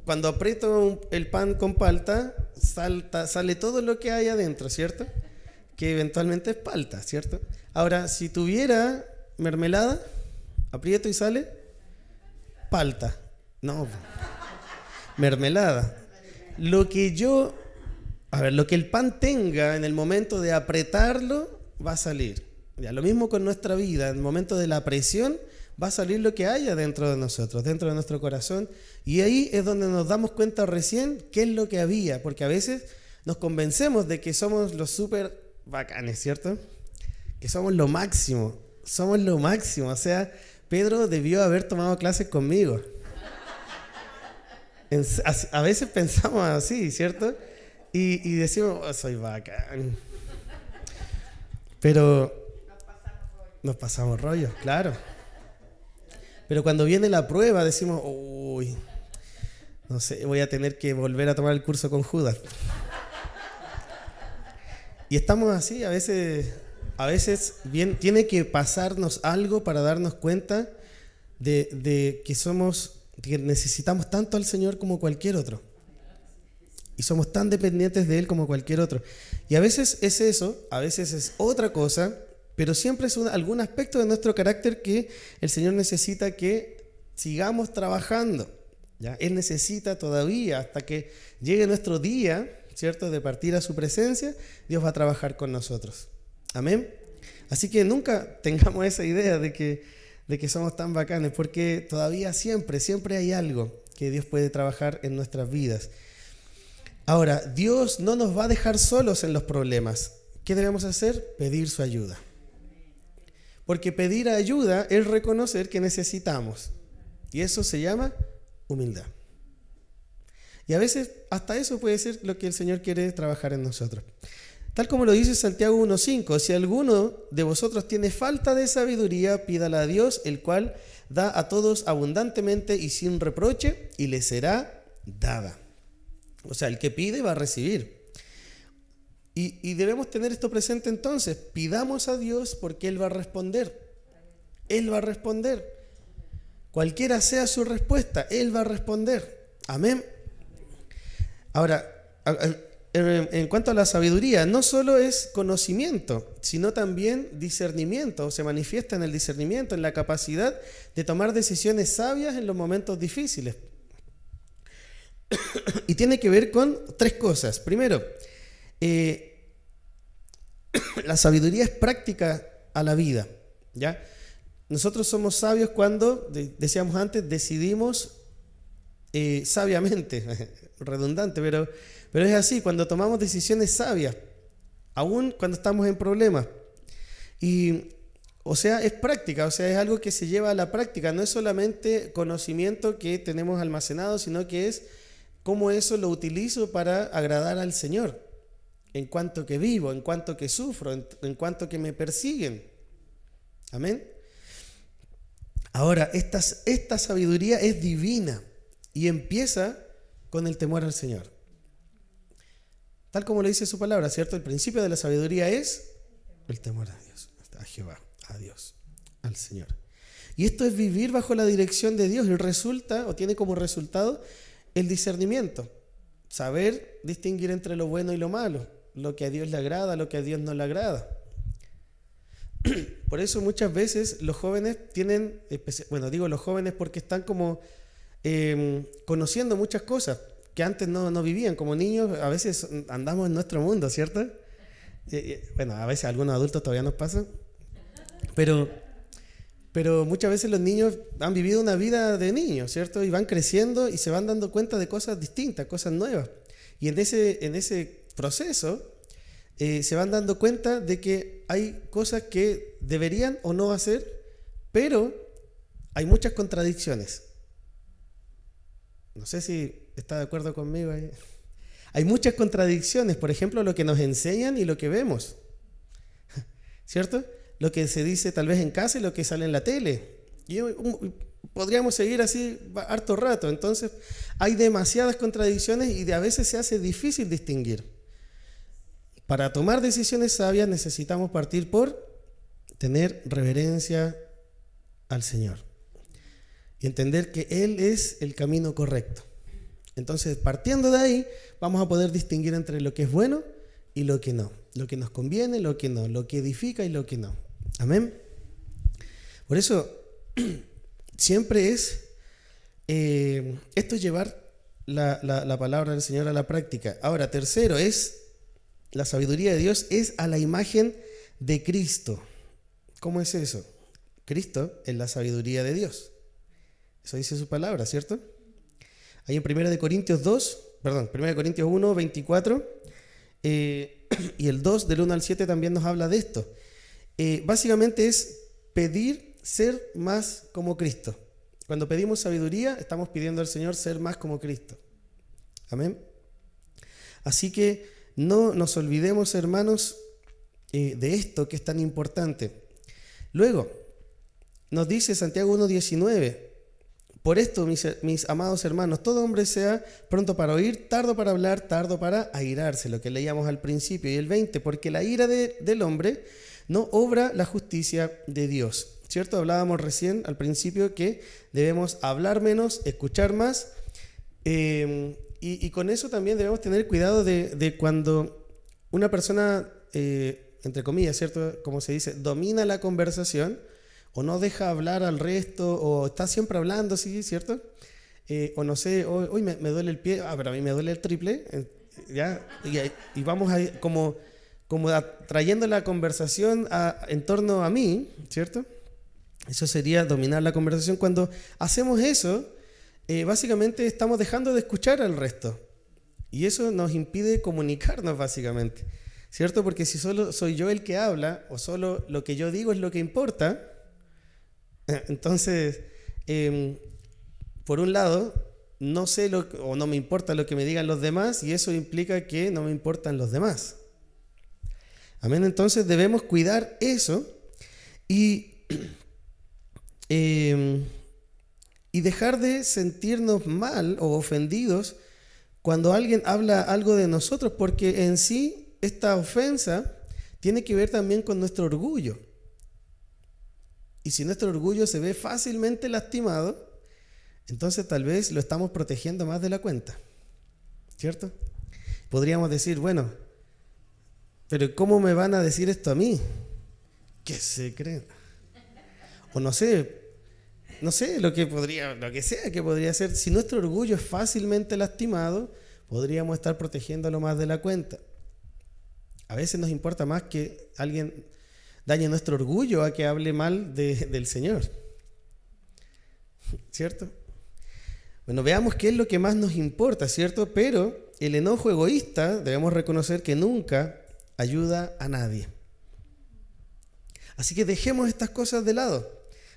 A: cuando aprieto el pan con palta, sale todo lo que hay adentro, ¿cierto? Que eventualmente es palta, ¿cierto? Ahora, si tuviera mermelada, aprieto y sale palta. No, mermelada. Lo que el pan tenga en el momento de apretarlo, va a salir. Ya, lo mismo con nuestra vida, en el momento de la presión, va a salir lo que haya dentro de nosotros, dentro de nuestro corazón, y ahí es donde nos damos cuenta recién qué es lo que había, porque a veces nos convencemos de que somos los súper bacanes, ¿cierto? Que somos lo máximo, o sea, Pedro debió haber tomado clases conmigo. A veces pensamos así, ¿cierto? Y decimos, oh, soy bacán. Pero nos pasamos rollos, claro. Pero cuando viene la prueba decimos, uy, no sé, voy a tener que volver a tomar el curso con Judas. Y estamos así, a veces bien, tiene que pasarnos algo para darnos cuenta de que necesitamos tanto al Señor como cualquier otro. Y somos tan dependientes de Él como cualquier otro. Y a veces es eso, a veces es otra cosa, pero siempre es algún aspecto de nuestro carácter que el Señor necesita que sigamos trabajando, ¿ya? Él necesita todavía, hasta que llegue nuestro día, ¿cierto?, de partir a su presencia, Dios va a trabajar con nosotros. Amén. Así que nunca tengamos esa idea de que somos tan bacanes, porque todavía siempre hay algo que Dios puede trabajar en nuestras vidas. Ahora, Dios no nos va a dejar solos en los problemas. ¿Qué debemos hacer? Pedir su ayuda. Porque pedir ayuda es reconocer que necesitamos. Y eso se llama humildad. Y a veces hasta eso puede ser lo que el Señor quiere trabajar en nosotros. Tal como lo dice Santiago 1.5, si alguno de vosotros tiene falta de sabiduría, pídala a Dios, el cual da a todos abundantemente y sin reproche, y le será dada. O sea, el que pide va a recibir. Y debemos tener esto presente entonces. Pidamos a Dios porque Él va a responder. Él va a responder. Cualquiera sea su respuesta, Él va a responder. Amén. Ahora, en cuanto a la sabiduría, no solo es conocimiento, sino también discernimiento. Se manifiesta en el discernimiento, en la capacidad de tomar decisiones sabias en los momentos difíciles. Y tiene que ver con tres cosas. Primero, la sabiduría es práctica a la vida, ¿ya? Nosotros somos sabios cuando, decíamos antes, decidimos sabiamente, redundante, pero es así, cuando tomamos decisiones sabias, aún cuando estamos en problemas. Y, o sea, es práctica, o sea, es algo que se lleva a la práctica, no es solamente conocimiento que tenemos almacenado, sino que es cómo eso lo utilizo para agradar al Señor, en cuanto que vivo, en cuanto que sufro, en cuanto que me persiguen. Amén. Ahora, esta sabiduría es divina y empieza con el temor al Señor. Tal como lo dice su palabra, ¿cierto? El principio de la sabiduría es el temor a Dios, a Jehová, a Dios, al Señor. Y esto es vivir bajo la dirección de Dios y resulta, o tiene como resultado, el discernimiento. Saber distinguir entre lo bueno y lo malo, lo que a Dios le agrada, lo que a Dios no le agrada. Por eso muchas veces los jóvenes tienen, bueno, digo los jóvenes porque están como conociendo muchas cosas que antes no vivían. Como niños a veces andamos en nuestro mundo, ¿cierto? Bueno, a veces a algunos adultos todavía nos pasa, pero muchas veces los niños han vivido una vida de niños, ¿cierto? Y van creciendo y se van dando cuenta de cosas distintas, cosas nuevas. Y en ese proceso se van dando cuenta de que hay cosas que deberían o no hacer, pero hay muchas contradicciones. No sé si está de acuerdo conmigo ahí. Hay muchas contradicciones, por ejemplo, lo que nos enseñan y lo que vemos, ¿cierto? Lo que se dice tal vez en casa y lo que sale en la tele. Y podríamos seguir así harto rato. Entonces, hay demasiadas contradicciones y a veces se hace difícil distinguir. Para tomar decisiones sabias necesitamos partir por tener reverencia al Señor y entender que Él es el camino correcto. Entonces, partiendo de ahí, vamos a poder distinguir entre lo que es bueno y lo que no, lo que nos conviene, lo que no, lo que edifica y lo que no. Amén. Por eso, siempre es esto es llevar la palabra del Señor a la práctica. Ahora, tercero es la sabiduría de Dios es a la imagen de Cristo. ¿Cómo es eso? Cristo es la sabiduría de Dios. Eso dice su palabra, ¿cierto? Ahí en 1 Corintios 1, 24 y el 2 del 1 al 7 también nos habla de esto. Básicamente es pedir ser más como Cristo. Cuando pedimos sabiduría, estamos pidiendo al Señor ser más como Cristo. Amén. Así que no nos olvidemos, hermanos, de esto que es tan importante. Luego, nos dice Santiago 1:19, por esto, mis amados hermanos, todo hombre sea pronto para oír, tardo para hablar, tardo para airarse, lo que leíamos al principio. Y el 20, porque la ira del hombre no obra la justicia de Dios. ¿Cierto? Hablábamos recién al principio que debemos hablar menos, escuchar más, y con eso también debemos tener cuidado de cuando una persona, entre comillas, ¿cierto? Como se dice, domina la conversación o no deja hablar al resto o está siempre hablando, ¿sí? ¿Cierto? O no sé, hoy me duele el pie, pero a mí me duele el triple, ¿ya? Y vamos a como trayendo la conversación en torno a mí, ¿cierto? Eso sería dominar la conversación. Cuando hacemos eso, básicamente estamos dejando de escuchar al resto. Y eso nos impide comunicarnos, básicamente, ¿cierto? Porque si solo soy yo el que habla, o solo lo que yo digo es lo que importa, entonces, por un lado, no sé o no me importa lo que me digan los demás, y eso implica que no me importan los demás. Amén. Entonces debemos cuidar eso y dejar de sentirnos mal o ofendidos cuando alguien habla algo de nosotros, porque en sí esta ofensa tiene que ver también con nuestro orgullo. Y si nuestro orgullo se ve fácilmente lastimado, entonces tal vez lo estamos protegiendo más de la cuenta, ¿cierto? Podríamos decir, bueno, pero ¿cómo me van a decir esto a mí? ¿Qué se creen? O no sé, lo que sea que podría ser. Si nuestro orgullo es fácilmente lastimado, podríamos estar protegiéndolo más de la cuenta. A veces nos importa más que alguien dañe nuestro orgullo a que hable mal del Señor, ¿cierto? Bueno, veamos qué es lo que más nos importa, ¿cierto? Pero el enojo egoísta debemos reconocer que nunca ayuda a nadie. Así que dejemos estas cosas de lado.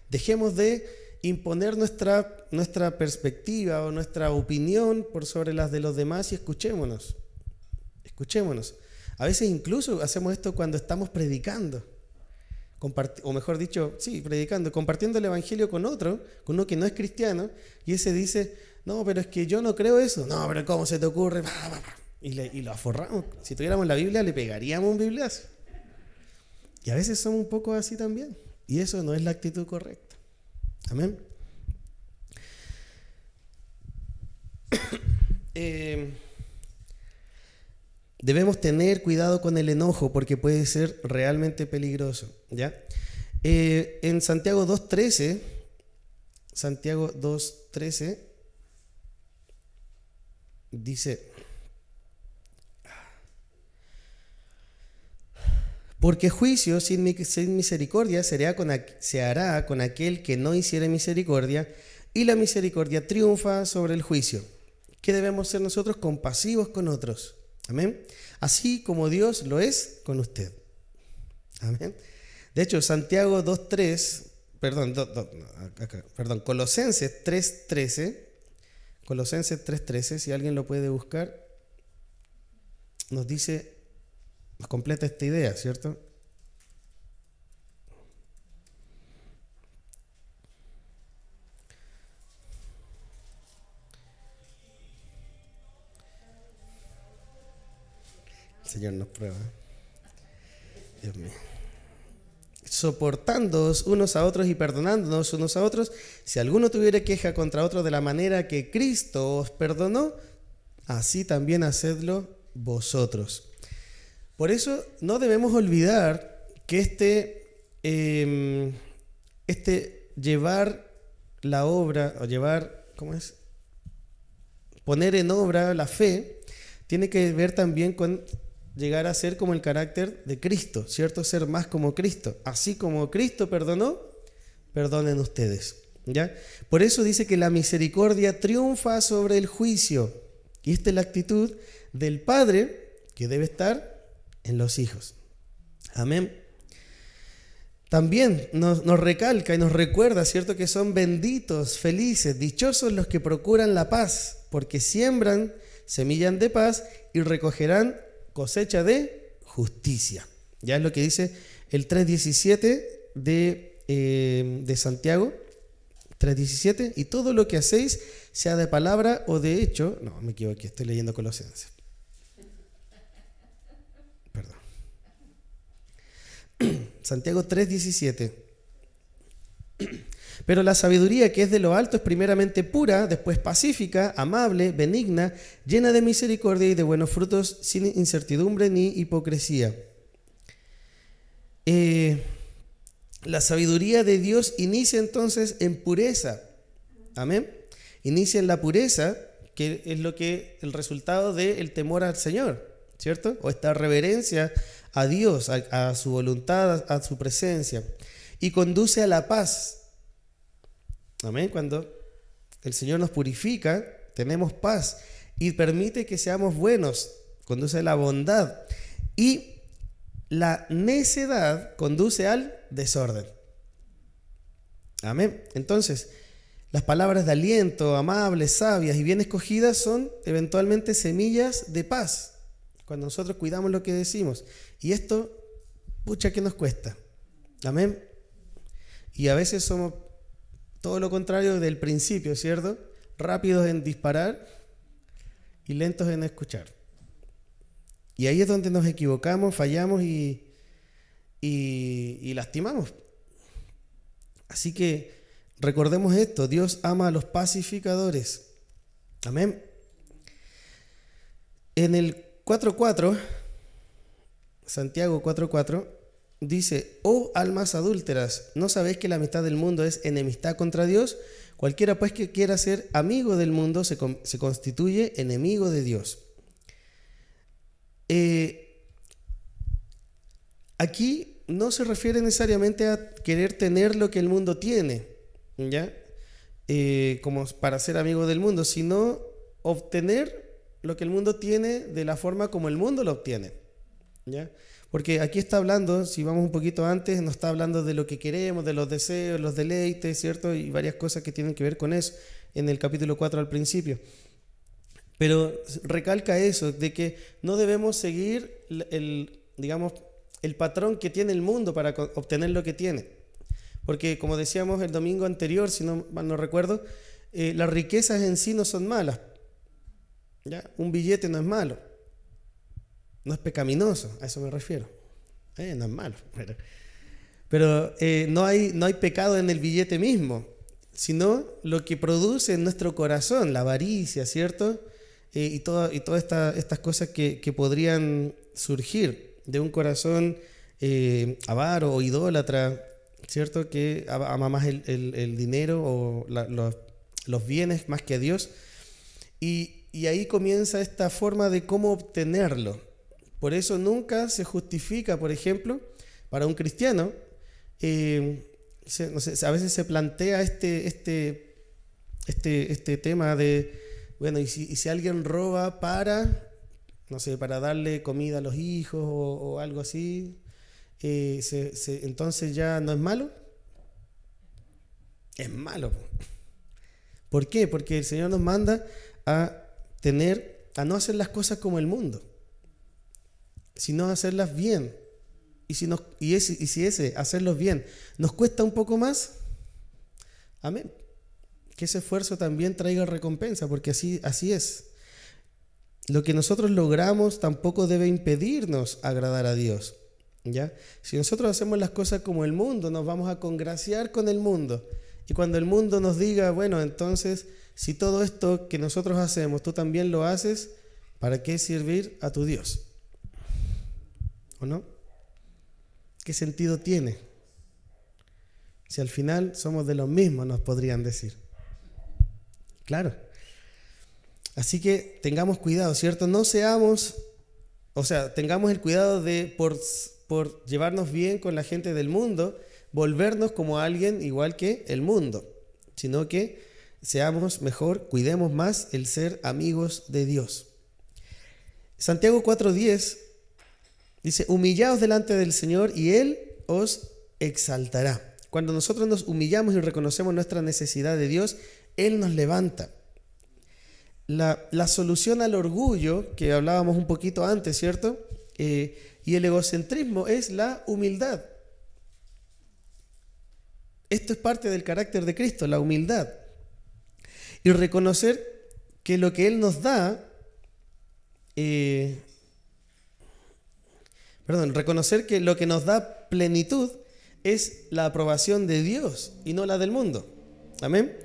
A: Dejemos de imponer nuestra perspectiva o nuestra opinión por sobre las de los demás y escuchémonos. Escuchémonos. A veces incluso hacemos esto cuando estamos predicando. O mejor dicho, sí, predicando, compartiendo el evangelio con uno que no es cristiano, y ese dice, no, pero es que yo no creo eso. No, pero ¿cómo se te ocurre? Y lo aforramos. Si tuviéramos la Biblia, le pegaríamos un bibliazo. Y a veces somos un poco así también. Y eso no es la actitud correcta. Amén. Debemos tener cuidado con el enojo porque puede ser realmente peligroso, ¿ya? En Santiago 2.13, dice: porque juicio sin misericordia se hará con aquel que no hiciere misericordia, y la misericordia triunfa sobre el juicio. ¿Qué debemos ser nosotros? Compasivos con otros. Amén. Así como Dios lo es con usted. Amén. De hecho, Santiago 2:3, Colosenses 3:13, si alguien lo puede buscar, nos dice, nos completa esta idea, ¿cierto? El Señor nos prueba. Dios mío. Soportándoos unos a otros y perdonándonos unos a otros, si alguno tuviere queja contra otro de la manera que Cristo os perdonó, así también hacedlo vosotros. Por eso no debemos olvidar que llevar la obra, o poner en obra la fe, tiene que ver también con llegar a ser como el carácter de Cristo, ¿cierto? Ser más como Cristo. Así como Cristo perdonó, perdonen ustedes, ¿ya? Por eso dice que la misericordia triunfa sobre el juicio. Y esta es la actitud del Padre que debe estar en los hijos. Amén. También nos recalca y nos recuerda, ¿cierto?, que son benditos, felices, dichosos los que procuran la paz, porque siembran semilla de paz y recogerán cosecha de justicia. Ya es lo que dice el 3:17 de Santiago 3:17, y todo lo que hacéis, sea de palabra o de hecho, no, me equivoqué, estoy leyendo Colosenses. Perdón. Santiago 3:17. Pero la sabiduría que es de lo alto es primeramente pura, después pacífica, amable, benigna, llena de misericordia y de buenos frutos, sin incertidumbre ni hipocresía. La sabiduría de Dios inicia entonces en pureza. Amén. Inicia en la pureza, que es el resultado del temor al Señor, ¿cierto? O esta reverencia a Dios, a su voluntad, a su presencia. Y conduce a la paz. Amén. Cuando el Señor nos purifica, tenemos paz y permite que seamos buenos. Conduce a la bondad. Y la necedad conduce al desorden. Amén. Entonces, las palabras de aliento, amables, sabias y bien escogidas son eventualmente semillas de paz, cuando nosotros cuidamos lo que decimos. Y esto, pucha, que nos cuesta. Amén. Y a veces somos todo lo contrario del principio, ¿cierto? Rápidos en disparar y lentos en escuchar. Y ahí es donde nos equivocamos, fallamos y lastimamos. Así que recordemos esto: Dios ama a los pacificadores. Amén. En el 4:4, Santiago 4:4, dice: oh almas adúlteras, ¿no sabéis que la amistad del mundo es enemistad contra Dios? Cualquiera pues que quiera ser amigo del mundo se constituye enemigo de Dios. Aquí no se refiere necesariamente a querer tener lo que el mundo tiene, ¿ya? Como para ser amigo del mundo, sino obtener lo que el mundo tiene de la forma como el mundo lo obtiene, ¿ya? Porque aquí está hablando, si vamos un poquito antes, nos está hablando de lo que queremos, de los deseos, los deleites, ¿cierto? Y varias cosas que tienen que ver con eso en el capítulo 4 al principio. Pero recalca eso, de que no debemos seguir el patrón que tiene el mundo para obtener lo que tiene. Porque como decíamos el domingo anterior, si no mal no recuerdo, las riquezas en sí no son malas, ¿ya? Un billete no es malo, no es pecaminoso, a eso me refiero. No es malo, pero no hay pecado en el billete mismo, sino lo que produce en nuestro corazón, la avaricia, ¿cierto? Y todas estas cosas que podrían surgir de un corazón avaro o idólatra, ¿cierto? Que ama más el dinero o los bienes más que a Dios. Y y ahí comienza esta forma de cómo obtenerlo. Por eso nunca se justifica, por ejemplo, para un cristiano, no sé, a veces se plantea este tema de, bueno, y si alguien roba para, no sé, para darle comida a los hijos o algo así, entonces ya no es malo. Es malo. ¿Por qué? Porque el Señor nos manda a no hacer las cosas como el mundo, sino hacerlas bien. Y si hacerlos bien nos cuesta un poco más, amén, que ese esfuerzo también traiga recompensa, porque así es. Lo que nosotros logramos tampoco debe impedirnos agradar a Dios, ¿ya? Si nosotros hacemos las cosas como el mundo, nos vamos a congraciar con el mundo. Y cuando el mundo nos diga, bueno, entonces, si todo esto que nosotros hacemos, tú también lo haces, ¿para qué servir a tu Dios? ¿O no? ¿Qué sentido tiene? Si al final somos de los mismos, nos podrían decir. Claro. Así que tengamos cuidado, ¿cierto? Tengamos el cuidado de, por llevarnos bien con la gente del mundo, volvernos como alguien igual que el mundo, sino que seamos mejor, cuidemos más el ser amigos de Dios. Santiago 4:10 dice, humillaos delante del Señor y Él os exaltará. Cuando nosotros nos humillamos y reconocemos nuestra necesidad de Dios, Él nos levanta. La solución al orgullo, que hablábamos un poquito antes, ¿cierto? Y el egocentrismo es la humildad. Esto es parte del carácter de Cristo, la humildad. Y reconocer que lo que Él nos da, reconocer que lo que nos da plenitud es la aprobación de Dios y no la del mundo. Amén.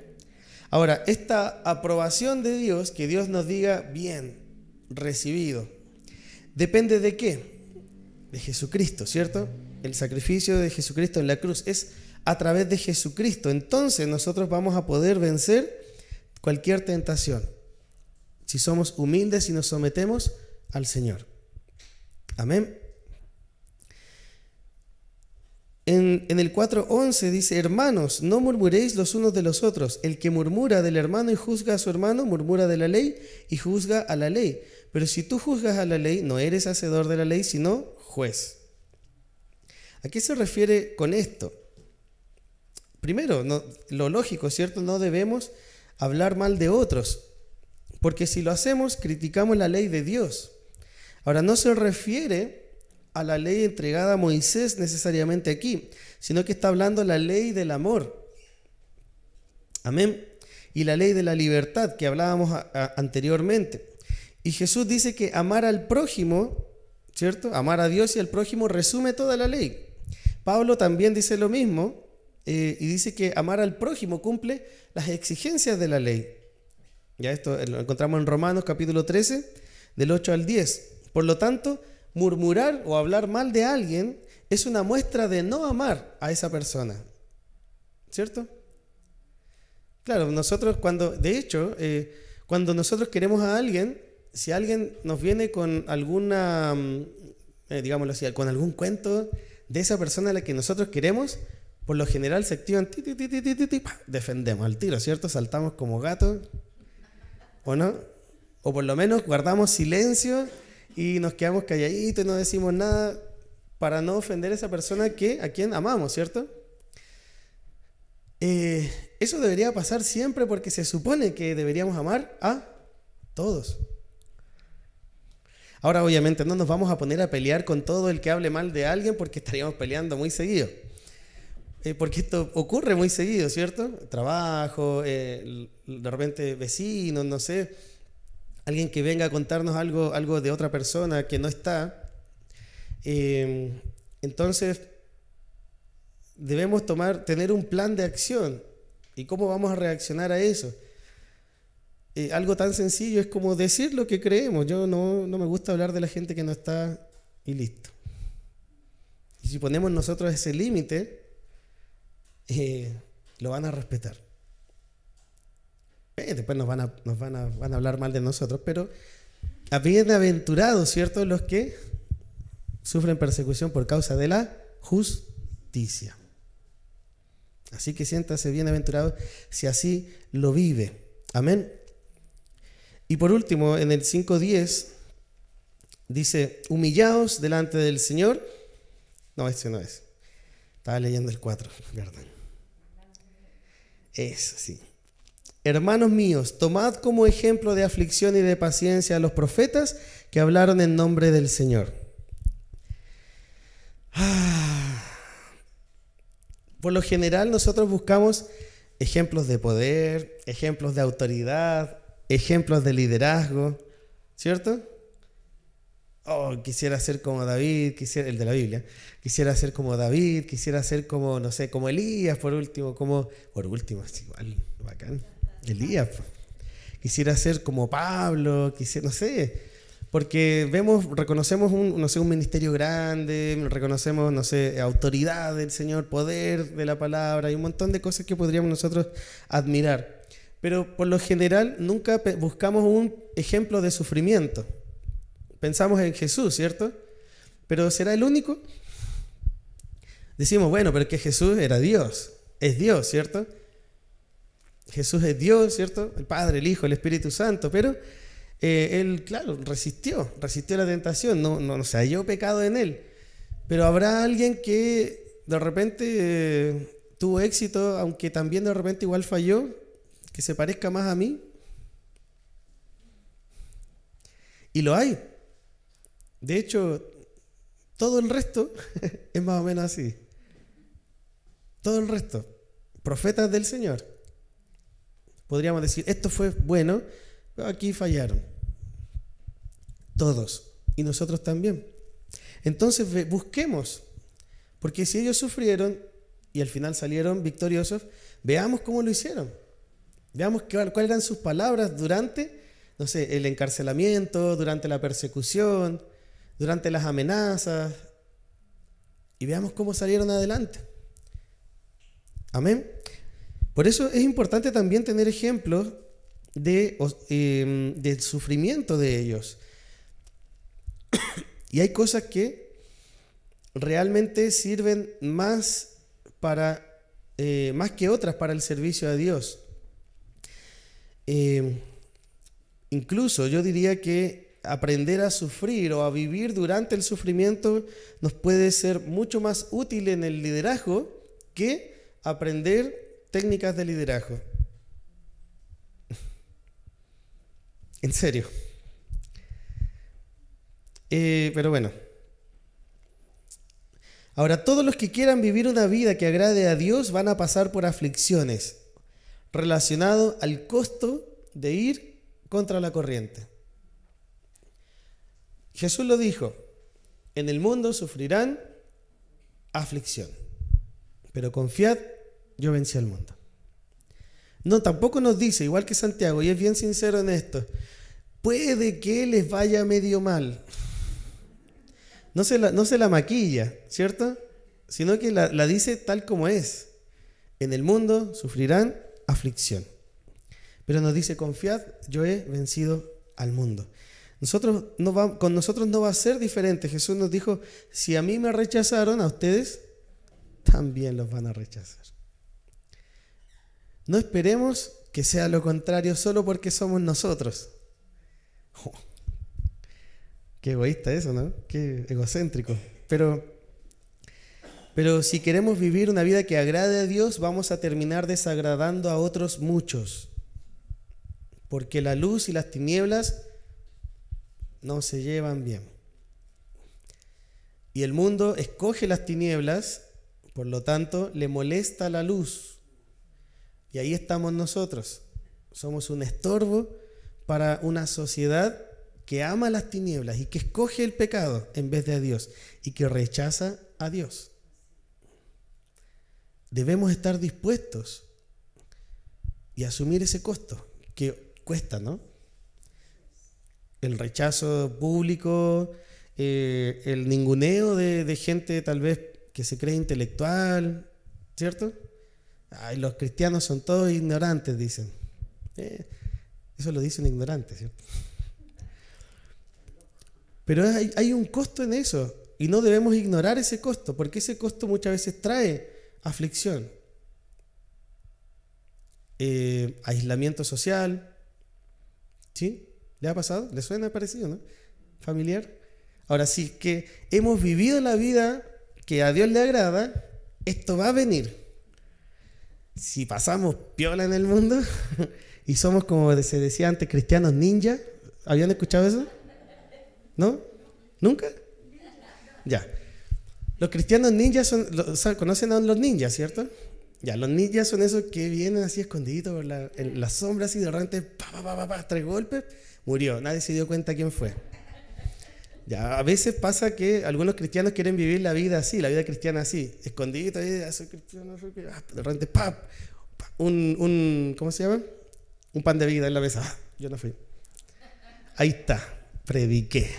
A: Ahora, esta aprobación de Dios, que Dios nos diga, bien, recibido, ¿depende de qué? De Jesucristo, ¿cierto? El sacrificio de Jesucristo en la cruz es a través de Jesucristo. Entonces nosotros vamos a poder vencer cualquier tentación si somos humildes y nos sometemos al Señor. Amén. En el 4:11 dice, hermanos, no murmuréis los unos de los otros. El que murmura del hermano y juzga a su hermano, murmura de la ley y juzga a la ley. Pero si tú juzgas a la ley, no eres hacedor de la ley, sino juez. ¿A qué se refiere con esto? Primero, lo lógico, ¿cierto? No debemos hablar mal de otros, porque si lo hacemos, criticamos la ley de Dios. Ahora, no se refiere a la ley entregada a Moisés necesariamente aquí, sino que está hablando la ley del amor. Amén. Y la ley de la libertad que hablábamos anteriormente. Y Jesús dice que amar al prójimo, ¿cierto? Amar a Dios y al prójimo resume toda la ley. Pablo también dice lo mismo. Y dice que amar al prójimo cumple las exigencias de la ley. Ya esto lo encontramos en Romanos capítulo 13, del 8 al 10. Por lo tanto, murmurar o hablar mal de alguien es una muestra de no amar a esa persona, ¿cierto? Claro, nosotros cuando nosotros queremos a alguien, si alguien nos viene con alguna, digámoslo así, con algún cuento de esa persona a la que nosotros queremos, por lo general se activan, defendemos al tiro, ¿cierto? Saltamos como gatos, ¿o no? O por lo menos guardamos silencio y nos quedamos calladitos y no decimos nada para no ofender a esa persona a quien amamos, ¿cierto? Eso debería pasar siempre porque se supone que deberíamos amar a todos. Ahora, obviamente, no nos vamos a poner a pelear con todo el que hable mal de alguien porque estaríamos peleando muy seguido. Porque esto ocurre muy seguido, ¿cierto? Trabajo, de repente vecinos, no sé, alguien que venga a contarnos algo de otra persona que no está. Entonces, debemos tener un plan de acción. ¿Y cómo vamos a reaccionar a eso? Algo tan sencillo es como decir lo que creemos. Yo no me gusta hablar de la gente que no está y listo. Y si ponemos nosotros ese límite, lo van a respetar. Después van a hablar mal de nosotros, pero bienaventurados, ¿cierto?, los que sufren persecución por causa de la justicia. Así que siéntase bienaventurado si así lo vive. Amén. Y por último, en el 5:10 dice, humillaos delante del Señor. No, ese no es. Estaba leyendo el 4, perdón. Eso sí. Hermanos míos, tomad como ejemplo de aflicción y de paciencia a los profetas que hablaron en nombre del Señor. Por lo general nosotros buscamos ejemplos de poder, ejemplos de autoridad, ejemplos de liderazgo, ¿cierto? Oh, quisiera ser como David, el de la Biblia, quisiera ser como David, quisiera ser como, no sé, como Elías, por último, es igual, bacán, Elías. Quisiera ser como Pablo, no sé, porque reconocemos un ministerio grande, reconocemos, no sé, autoridad del Señor, poder de la palabra, y un montón de cosas que podríamos nosotros admirar. Pero por lo general nunca buscamos un ejemplo de sufrimiento. Pensamos en Jesús, ¿cierto? ¿Pero será el único? Decimos, bueno, pero es que Jesús era Dios, es Dios, ¿cierto? Jesús es Dios, ¿cierto? El Padre, el Hijo, el Espíritu Santo, pero Él, claro, resistió la tentación, no se halló pecado en Él. Pero habrá alguien que de repente tuvo éxito, aunque también de repente igual falló, que se parezca más a mí. Y lo hay. De hecho, todo el resto es más o menos así. Todo el resto, profetas del Señor. Podríamos decir, esto fue bueno, pero aquí fallaron. Todos. Y nosotros también. Entonces busquemos, porque si ellos sufrieron y al final salieron victoriosos, veamos cómo lo hicieron. Veamos cuáles eran sus palabras durante, no sé, el encarcelamiento, durante la persecución, durante las amenazas, y veamos cómo salieron adelante. Amén. Por eso es importante también tener ejemplos del sufrimiento de ellos. Y hay cosas que realmente sirven más que otras para el servicio a Dios. Incluso yo diría que aprender a sufrir o a vivir durante el sufrimiento nos puede ser mucho más útil en el liderazgo que aprender técnicas de liderazgo. En serio. Pero bueno. Ahora, todos los que quieran vivir una vida que agrade a Dios van a pasar por aflicciones relacionado al costo de ir contra la corriente. Jesús lo dijo, en el mundo sufrirán aflicción, pero confiad, yo vencí al mundo. No, tampoco nos dice, igual que Santiago, y es bien sincero en esto, puede que les vaya medio mal. No se la maquilla, ¿cierto? Sino que la dice tal como es. En el mundo sufrirán aflicción. Pero nos dice, confiad, yo he vencido al mundo. Con nosotros no va a ser diferente. Jesús nos dijo, si a mí me rechazaron, a ustedes también los van a rechazar. No esperemos que sea lo contrario solo porque somos nosotros. Oh, qué egoísta eso, ¿no? Qué egocéntrico. Pero si queremos vivir una vida que agrade a Dios, vamos a terminar desagradando a otros muchos. Porque la luz y las tinieblas no se llevan bien. Y el mundo escoge las tinieblas, por lo tanto, le molesta la luz. Y ahí estamos nosotros. Somos un estorbo para una sociedad que ama las tinieblas y que escoge el pecado en vez de a Dios y que rechaza a Dios. Debemos estar dispuestos y asumir ese costo que cuesta, ¿no? El rechazo público, el ninguneo de gente tal vez que se cree intelectual, ¿cierto? Ay, los cristianos son todos ignorantes, dicen. Eso lo dice un ignorante, ¿cierto? Pero hay un costo en eso y no debemos ignorar ese costo, porque ese costo muchas veces trae aflicción, aislamiento social. ¿Sí? ¿Le ha pasado? ¿Le suena parecido, no? ¿Familiar? Ahora, si es que hemos vivido la vida que a Dios le agrada, esto va a venir. Si pasamos piola en el mundo y somos, como se decía antes, cristianos ninja, ¿habían escuchado eso? ¿No? ¿Nunca? Ya. Los cristianos ninjas conocen a los ninjas, ¿cierto? Ya, los ninjas son esos que vienen así escondiditos en las sombras y de repente, tres golpes, murió. Nadie se dio cuenta quién fue. Ya, a veces pasa que algunos cristianos quieren vivir la vida así, la vida cristiana así, escondiditos, soy cristiano, de repente, ¿cómo se llama? Un pan de vida en la mesa. Yo no fui. Ahí está, prediqué.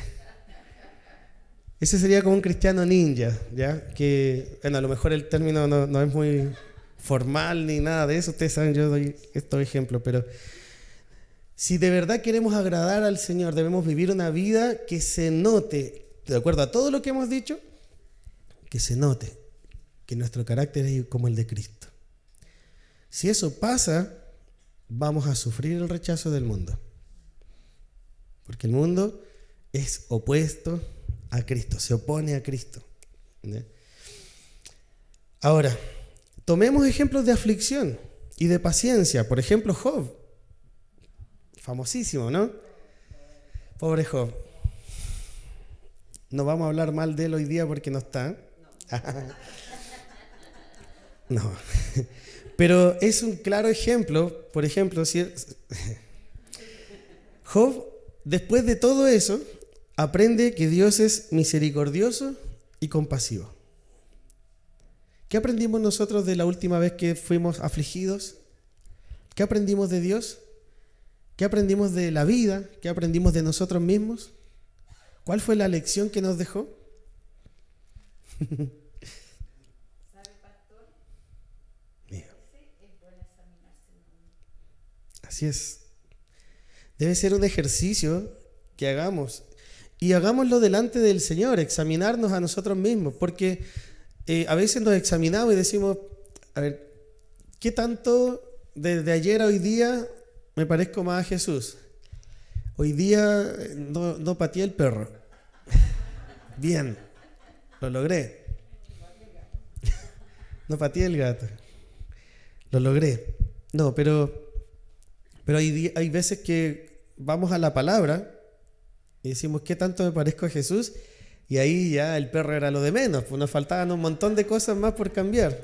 A: Ese sería como un cristiano ninja, ¿ya? Que, bueno, a lo mejor el término no es muy formal ni nada de eso. Ustedes saben, yo doy estos ejemplos, pero si de verdad queremos agradar al Señor, debemos vivir una vida que se note, de acuerdo a todo lo que hemos dicho, que se note que nuestro carácter es como el de Cristo. Si eso pasa, vamos a sufrir el rechazo del mundo. Porque el mundo es opuesto a Cristo, se opone a Cristo. ¿Sí? Ahora, tomemos ejemplos de aflicción y de paciencia. Por ejemplo, Job. Famosísimo, ¿no? Pobre Job. No vamos a hablar mal de él hoy día porque no está. No. Pero es un claro ejemplo. Por ejemplo, si Job, después de todo eso, aprende que Dios es misericordioso y compasivo. ¿Qué aprendimos nosotros de la última vez que fuimos afligidos? ¿Qué aprendimos de Dios? ¿Qué aprendimos de la vida? ¿Qué aprendimos de nosotros mismos? ¿Cuál fue la lección que nos dejó?
D: ¿Sabe, pastor?
A: Mira.
D: Es bueno examinarse uno.
A: Así es. Debe ser un ejercicio que hagamos. Y hagámoslo delante del Señor, examinarnos a nosotros mismos, porque a veces nos examinamos y decimos, a ver, ¿qué tanto desde ayer a hoy día me parezco más a Jesús? Hoy día no pateé el perro. Bien, lo logré. No pateé el gato. Lo logré. No, pero hay veces que vamos a la palabra y decimos, ¿qué tanto me parezco a Jesús? Y ahí ya el perro era lo de menos, pues nos faltaban un montón de cosas más por cambiar.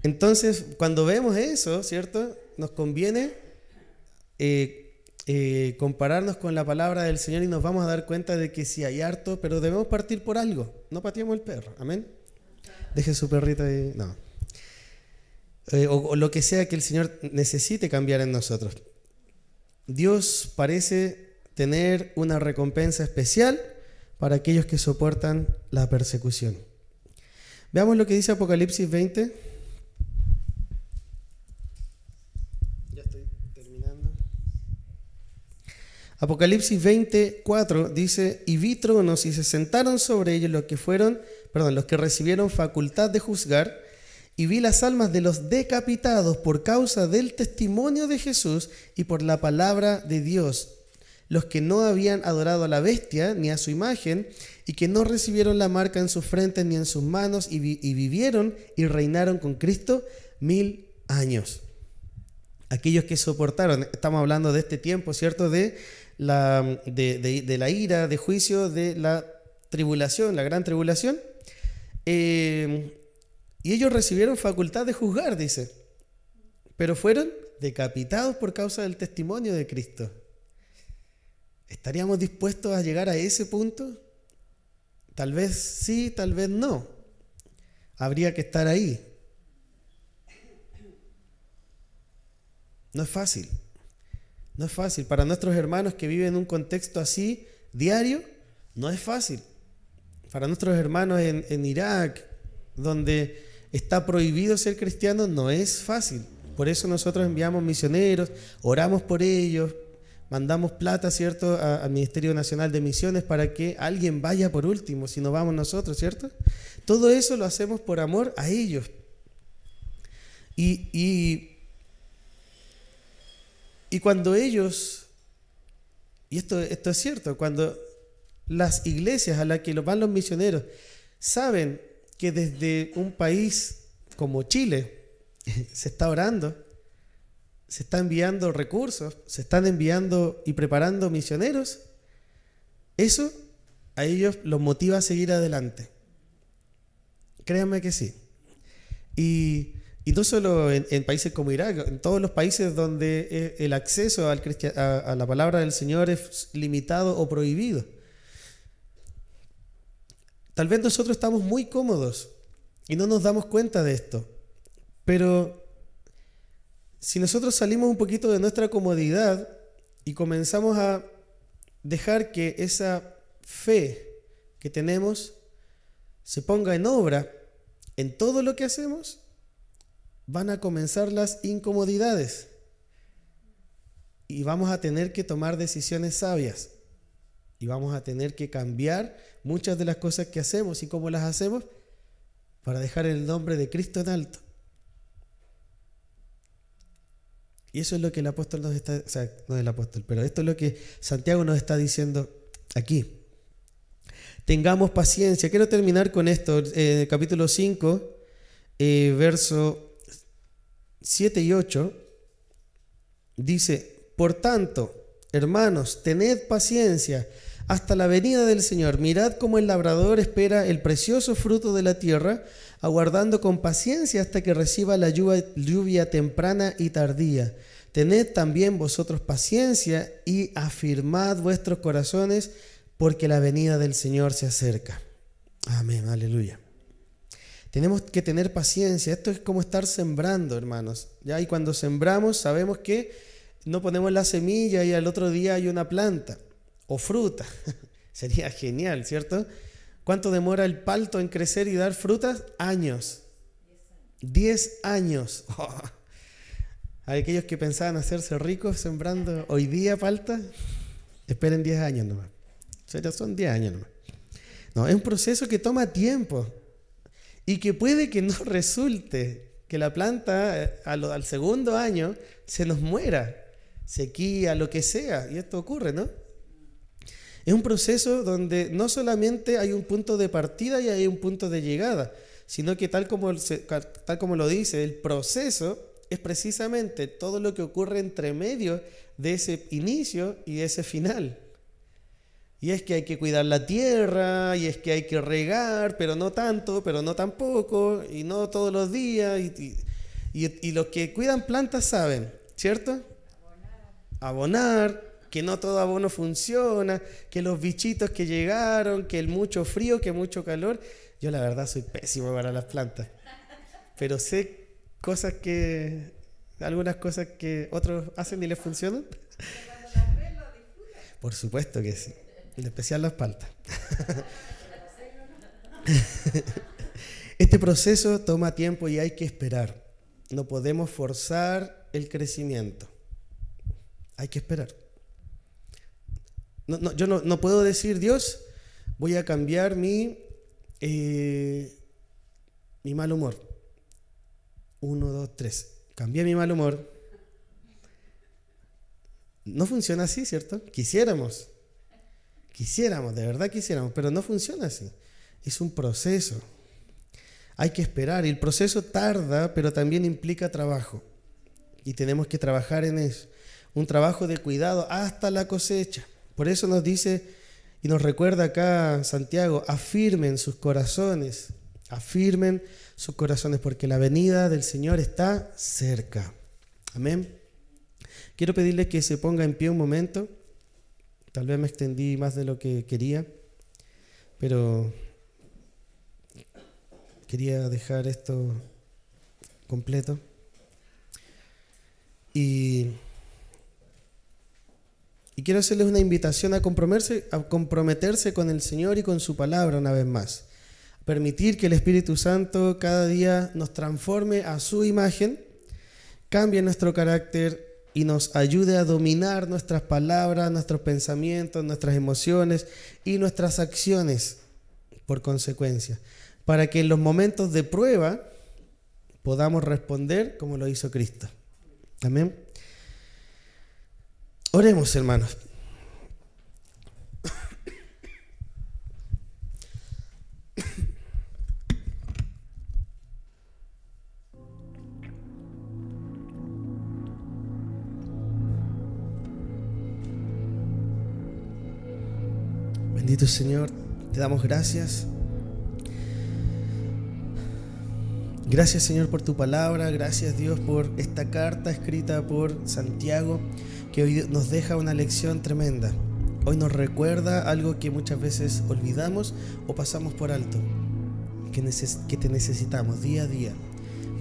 A: Entonces, cuando vemos eso, ¿cierto? Nos conviene compararnos con la palabra del Señor y nos vamos a dar cuenta de que sí hay harto, pero debemos partir por algo. No pateemos el perro, amén. Deje su perrito ahí, no. O lo que sea que el Señor necesite cambiar en nosotros. Dios parece tener una recompensa especial para aquellos que soportan la persecución. Veamos lo que dice Apocalipsis 20. Ya estoy terminando. Apocalipsis 20:4 dice, y vi tronos y se sentaron sobre ellos los que recibieron facultad de juzgar, y vi las almas de los decapitados por causa del testimonio de Jesús y por la palabra de Dios, los que no habían adorado a la bestia ni a su imagen, y que no recibieron la marca en sus frentes ni en sus manos, y vivieron y reinaron con Cristo 1000 años. Aquellos que soportaron, estamos hablando de este tiempo, ¿cierto? De la ira, de juicio, de la tribulación, la gran tribulación. Y ellos recibieron facultad de juzgar, dice, pero fueron decapitados por causa del testimonio de Cristo. ¿Estaríamos dispuestos a llegar a ese punto? Tal vez sí, tal vez no. Habría que estar ahí. No es fácil. No es fácil. Para nuestros hermanos que viven en un contexto así, diario, no es fácil. Para nuestros hermanos en Irak, donde está prohibido ser cristiano, no es fácil. Por eso nosotros enviamos misioneros, oramos por ellos, mandamos plata, ¿cierto?, al Ministerio Nacional de Misiones para que alguien vaya por último, si no vamos nosotros, ¿cierto? Todo eso lo hacemos por amor a ellos. Y cuando ellos, y esto es cierto, cuando las iglesias a las que van los misioneros saben que desde un país como Chile se está orando, se está enviando recursos, se están enviando y preparando misioneros, eso a ellos los motiva a seguir adelante. Créanme que sí. Y no solo en países como Irak, en todos los países donde el acceso a la palabra del Señor es limitado o prohibido. Tal vez nosotros estamos muy cómodos y no nos damos cuenta de esto, pero si nosotros salimos un poquito de nuestra comodidad y comenzamos a dejar que esa fe que tenemos se ponga en obra en todo lo que hacemos, van a comenzar las incomodidades y vamos a tener que tomar decisiones sabias y vamos a tener que cambiar muchas de las cosas que hacemos y cómo las hacemos para dejar el nombre de Cristo en alto. Y eso es lo que el apóstol nos está, o sea, no el apóstol, pero esto es lo que Santiago nos está diciendo aquí. Tengamos paciencia. Quiero terminar con esto, capítulo 5, verso 7 y 8, dice: por tanto, hermanos, tened paciencia hasta la venida del Señor. Mirad cómo el labrador espera el precioso fruto de la tierra, aguardando con paciencia hasta que reciba la lluvia temprana y tardía. Tened también vosotros paciencia y afirmad vuestros corazones, porque la venida del Señor se acerca. Amén, aleluya. Tenemos que tener paciencia. Esto es como estar sembrando, hermanos. ¿Ya? Y cuando sembramos sabemos que no ponemos la semilla y al otro día hay una planta o fruta. Sería genial, ¿cierto? ¿Cuánto demora el palto en crecer y dar frutas? Años. 10 años. Oh. Hay aquellos que pensaban hacerse ricos sembrando hoy día palta, esperen 10 años nomás. O sea, ya son 10 años nomás. No, es un proceso que toma tiempo y que puede que no resulte, que la planta al segundo año se nos muera, sequía, lo que sea, y esto ocurre, ¿no? Es un proceso donde no solamente hay un punto de partida y hay un punto de llegada, sino que tal como lo dice, el proceso es precisamente todo lo que ocurre entre medio de ese inicio y ese final. Y es que hay que cuidar la tierra, y es que hay que regar, pero no tanto, pero no tampoco, y no todos los días. Y los que cuidan plantas saben, ¿cierto? Abonar, que no todo abono funciona, que los bichitos que llegaron, que el mucho frío, que mucho calor. Yo la verdad soy pésimo para las plantas, pero sé algunas cosas que otros hacen y les funcionan. Por supuesto que sí. En especial las paltas. Este proceso toma tiempo y hay que esperar. No podemos forzar el crecimiento. Hay que esperar. Yo no puedo decir, Dios, voy a cambiar mi mal humor. 1, 2, 3. Cambié mi mal humor. No funciona así, ¿cierto? Quisiéramos, de verdad quisiéramos, pero no funciona así. Es un proceso. Hay que esperar y el proceso tarda, pero también implica trabajo. Y tenemos que trabajar en eso. Un trabajo de cuidado hasta la cosecha. Por eso nos dice y nos recuerda acá Santiago, afirmen sus corazones, porque la venida del Señor está cerca. Amén. Quiero pedirles que se ponga en pie un momento. Tal vez me extendí más de lo que quería, pero quería dejar esto completo. Y quiero hacerles una invitación a comprometerse con el Señor y con su palabra una vez más. Permitir que el Espíritu Santo cada día nos transforme a su imagen cambie nuestro carácter y nos ayude a dominar nuestras palabras, nuestros pensamientos, nuestras emociones y nuestras acciones por consecuencia, para que en los momentos de prueba podamos responder como lo hizo Cristo. Amén. Oremos, hermanos. Bendito Señor, te damos gracias. Gracias, Señor, por tu palabra. Gracias, Dios, por esta carta escrita por Santiago, que hoy nos deja una lección tremenda. Hoy nos recuerda algo que muchas veces olvidamos o pasamos por alto, que te necesitamos día a día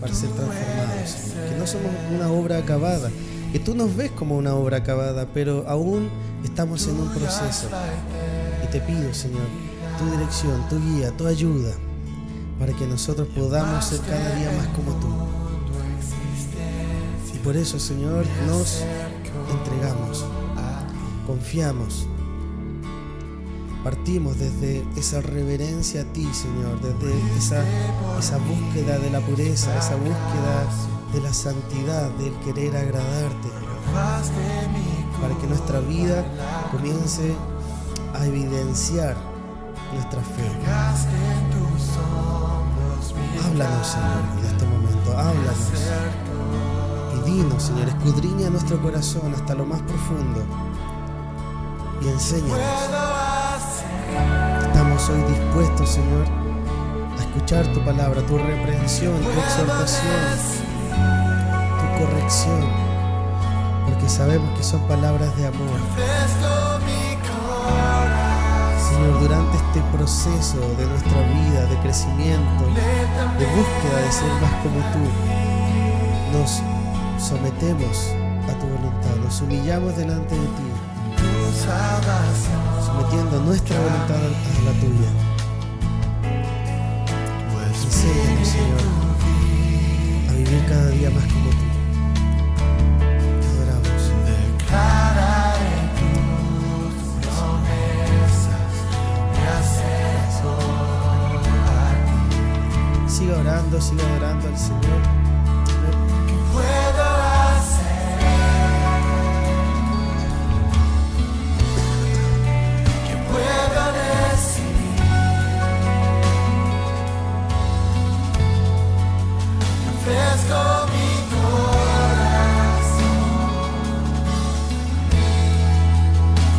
A: para ser transformados, Señor. Que no somos una obra acabada, que tú nos ves como una obra acabada, pero aún estamos en un proceso. Y te pido, Señor, tu dirección, tu guía, tu ayuda, para que nosotros podamos ser cada día más como tú. Y por eso, Señor, nos entregamos, confiamos, partimos desde esa reverencia a ti, Señor, desde esa búsqueda de la pureza, esa búsqueda de la santidad, del querer agradarte, para que nuestra vida comience a evidenciar nuestra fe. Háblanos, Señor, en este momento, háblanos. Y dinos, Señor, escudriña nuestro corazón hasta lo más profundo y enséñanos. Estamos hoy dispuestos, Señor, a escuchar tu palabra, tu reprensión, tu exhortación, tu corrección, porque sabemos que son palabras de amor. Señor, durante este proceso de nuestra vida, de crecimiento, de búsqueda de ser más como tú, nos sometemos a tu voluntad, nos humillamos delante de ti, sometiendo nuestra voluntad a la tuya. Enséñanos, Señor, a vivir cada día más como tú. Te adoramos. Siga orando, siga adorando al Señor.
C: ¿Qué puedo hacer? ¿Qué puedo decir? Ofrezco mi corazón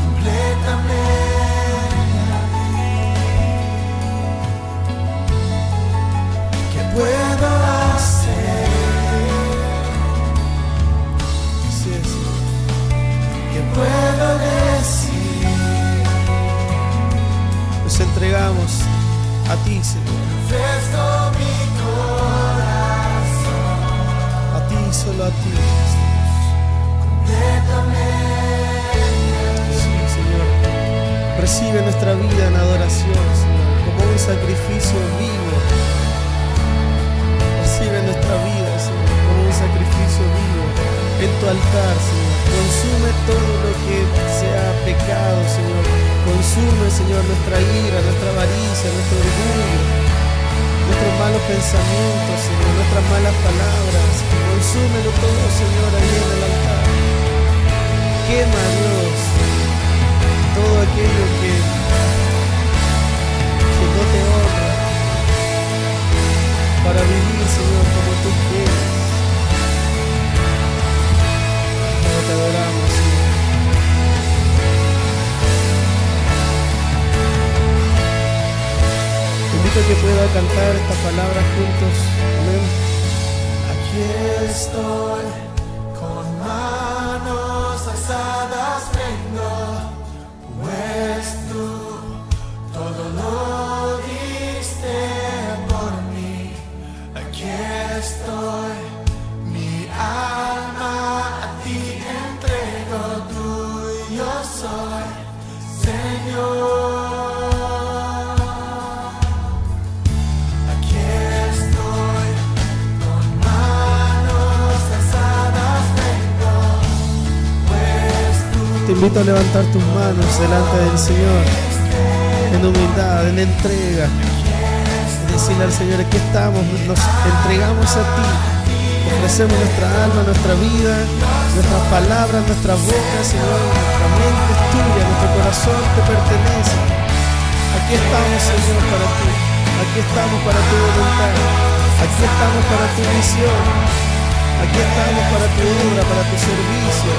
C: completamente. Puedo hacer,
A: Así es.
C: que puedo decir,
A: Nos entregamos a ti, Señor.
C: ofrezco mi corazón
A: A ti, solo a ti.
C: completamente.
A: Sí, Señor. Recibe nuestra vida en adoración, Señor, como un sacrificio vivo. Recibe nuestra vida, Señor, como un sacrificio vivo en tu altar, Señor. Consume todo lo que sea pecado, Señor. Consume, Señor, nuestra ira, nuestra avaricia, nuestro orgullo, nuestros malos pensamientos, Señor, nuestras malas palabras. Consúmelo todo, Señor, ahí en el altar. Quema, Dios, todo aquello que no te honra, para vivir, Señor, como tú quieres. Te adoramos, Señor. Te invito a que pueda cantar estas palabras juntos. Amén.
C: Aquí estoy, con manos alzadas vengo, pues tú todo lo diste por mí. Aquí estoy, mi alma a ti entrego, tuyo soy, Señor. Aquí estoy, con manos alzadas
A: te invito a levantar tus manos delante del Señor en humildad, en entrega. Decirle al Señor, aquí estamos, nos entregamos a ti, ofrecemos nuestra alma, nuestra vida, nuestras palabras, nuestras bocas, Señor, nuestra mente es tuya, nuestro corazón te pertenece. Aquí estamos, Señor, para ti, aquí estamos para tu voluntad, aquí estamos para tu misión, aquí estamos para tu obra, para tu servicio.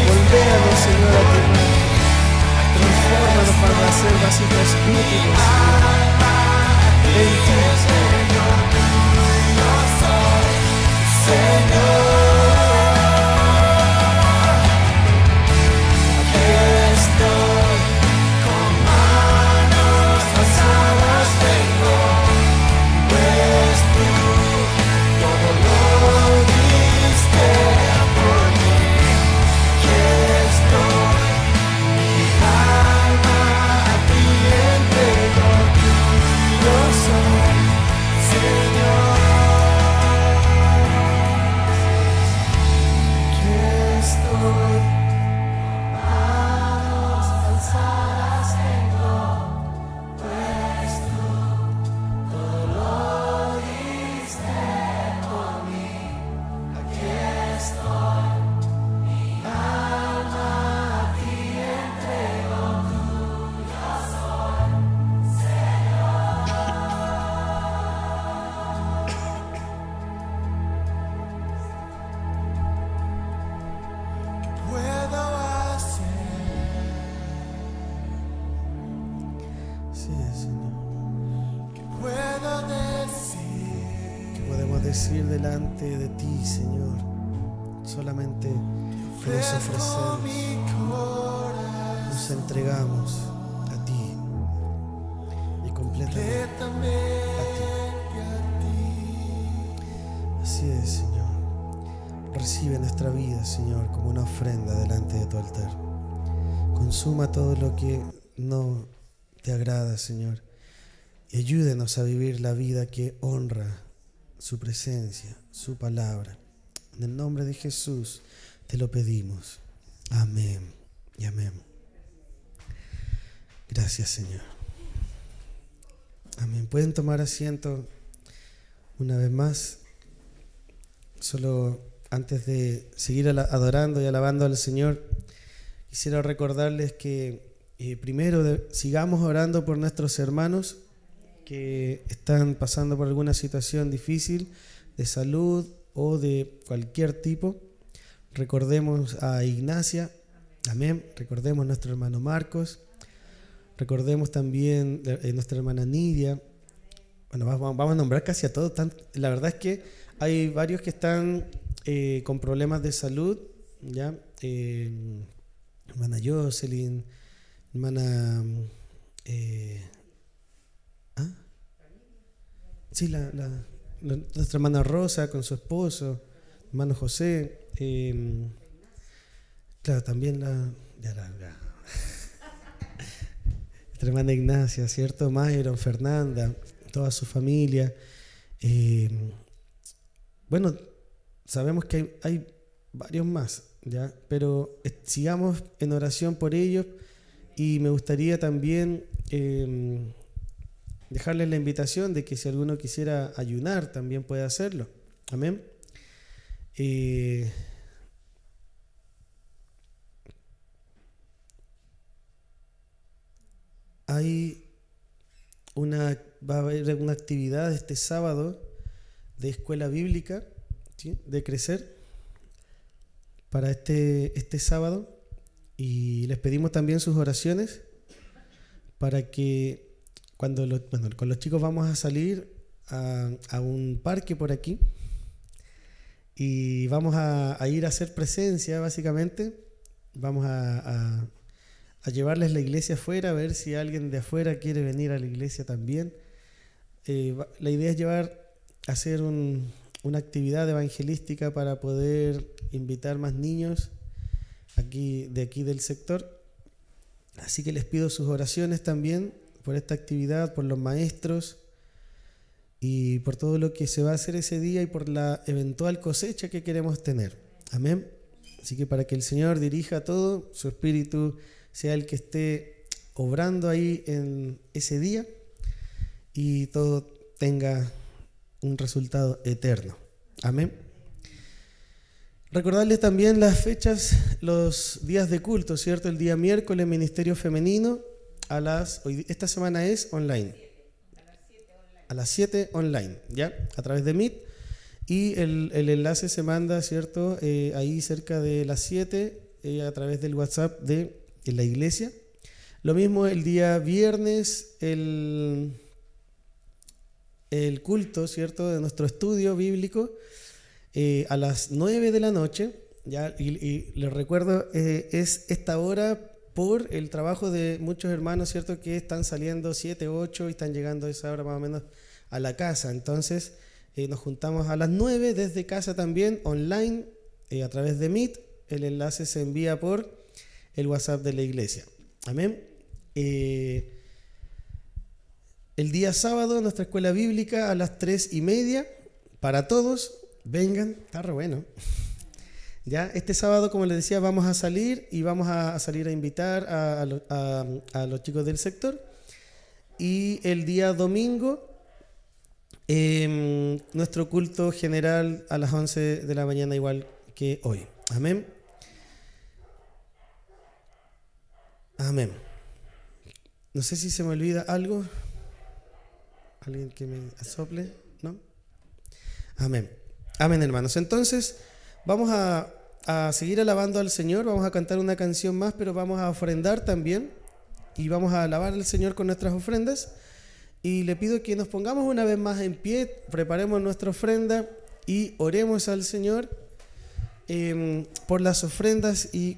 A: Volvéanos, Señor, a ti, transfórmanos para hacer vasitos útiles en ti, Señor. Aquí estoy, con manos alzadas vengo, pues tú todo lo diste por mí. Aquí estoy, mi alma a ti entrego, yo soy, Señor. Decir delante de ti, Señor, solamente que nos ofrecemos, nos entregamos a ti y completamente a ti. Así es, Señor. Recibe nuestra vida, Señor, como una ofrenda delante de tu altar. Consuma todo lo que no te agrada, Señor, y ayúdenos a vivir la vida que honra su presencia, su palabra. En el nombre de Jesús te lo pedimos. Amén y amén. Gracias, Señor. Amén. Pueden tomar asiento una vez más. Solo antes de seguir adorando y alabando al Señor, quisiera recordarles que primero sigamos orando por nuestros hermanos que están pasando por alguna situación difícil de salud o de cualquier tipo. Recordemos a Ignacia, amén. Recordemos a nuestro hermano Marcos. Recordemos también a nuestra hermana Nidia. Bueno, vamos a nombrar casi a todos. La verdad es que hay varios que están con problemas de salud, ¿ya? Hermana Jocelyn, hermana... Sí, nuestra hermana Rosa con su esposo, hermano José, claro, también nuestra hermana Ignacia, ¿cierto? Mayron, Fernanda, toda su familia. Bueno, sabemos que hay varios más, ¿ya? Pero sigamos en oración por ellos y me gustaría también dejarles la invitación de que si alguno quisiera ayunar, también puede hacerlo. Amén. Va a haber una actividad este sábado de escuela bíblica, ¿sí? De crecer para este sábado, y les pedimos también sus oraciones para que con los chicos vamos a salir a un parque por aquí y vamos a ir a hacer presencia, básicamente. Vamos a llevarles la iglesia afuera, a ver si alguien de afuera quiere venir a la iglesia también. La idea es hacer una actividad evangelística para poder invitar más niños de aquí del sector. Así que les pido sus oraciones también por esta actividad, por los maestros y por todo lo que se va a hacer ese día y por la eventual cosecha que queremos tener. Amén. Así que para que el Señor dirija todo, su Espíritu sea el que esté obrando ahí en ese día y todo tenga un resultado eterno. Amén. Recordarles también las fechas, los días de culto, ¿cierto? El día miércoles, Ministerio Femenino, esta semana es online. A las 7 online, ¿ya? A través de Meet. Y el enlace se manda, ¿cierto? Ahí cerca de las 7, a través del WhatsApp de la iglesia. Lo mismo el día viernes, el culto, ¿cierto? De nuestro estudio bíblico, a las 9 de la noche, ¿ya? Y les recuerdo, es esta hora por el trabajo de muchos hermanos, ¿cierto? Que están saliendo 7, 8 y están llegando a esa hora más o menos a la casa. Entonces nos juntamos a las 9 desde casa también, online, a través de Meet. El enlace se envía por el WhatsApp de la iglesia. Amén. El día sábado, nuestra escuela bíblica a las 3:30, para todos, vengan, está re bueno. Ya, este sábado, como les decía, vamos a salir y vamos a salir a invitar a los chicos del sector. Y el día domingo, nuestro culto general a las 11 de la mañana, igual que hoy. Amén. Amén. No sé si se me olvida algo. ¿Alguien que me asople? ¿No? Amén. Amén, hermanos. Entonces, vamos a seguir alabando al Señor. Vamos a cantar una canción más, pero vamos a ofrendar también. Y vamos a alabar al Señor con nuestras ofrendas. Y le pido que nos pongamos una vez más en pie, preparemos nuestra ofrenda y oremos al Señor por las ofrendas y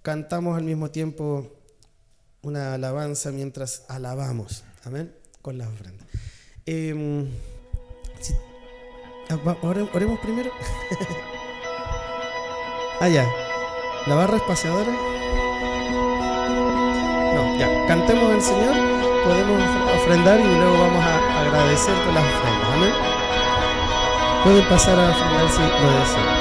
A: cantamos al mismo tiempo una alabanza mientras alabamos. Amén. Con las ofrendas. Oremos primero. Ya. ¿La barra espaciadora? No, ya. Cantemos al Señor. Podemos ofrendar y luego vamos a agradecer por las ofrendas. Amén. Pueden pasar a ofrendar si lo desean.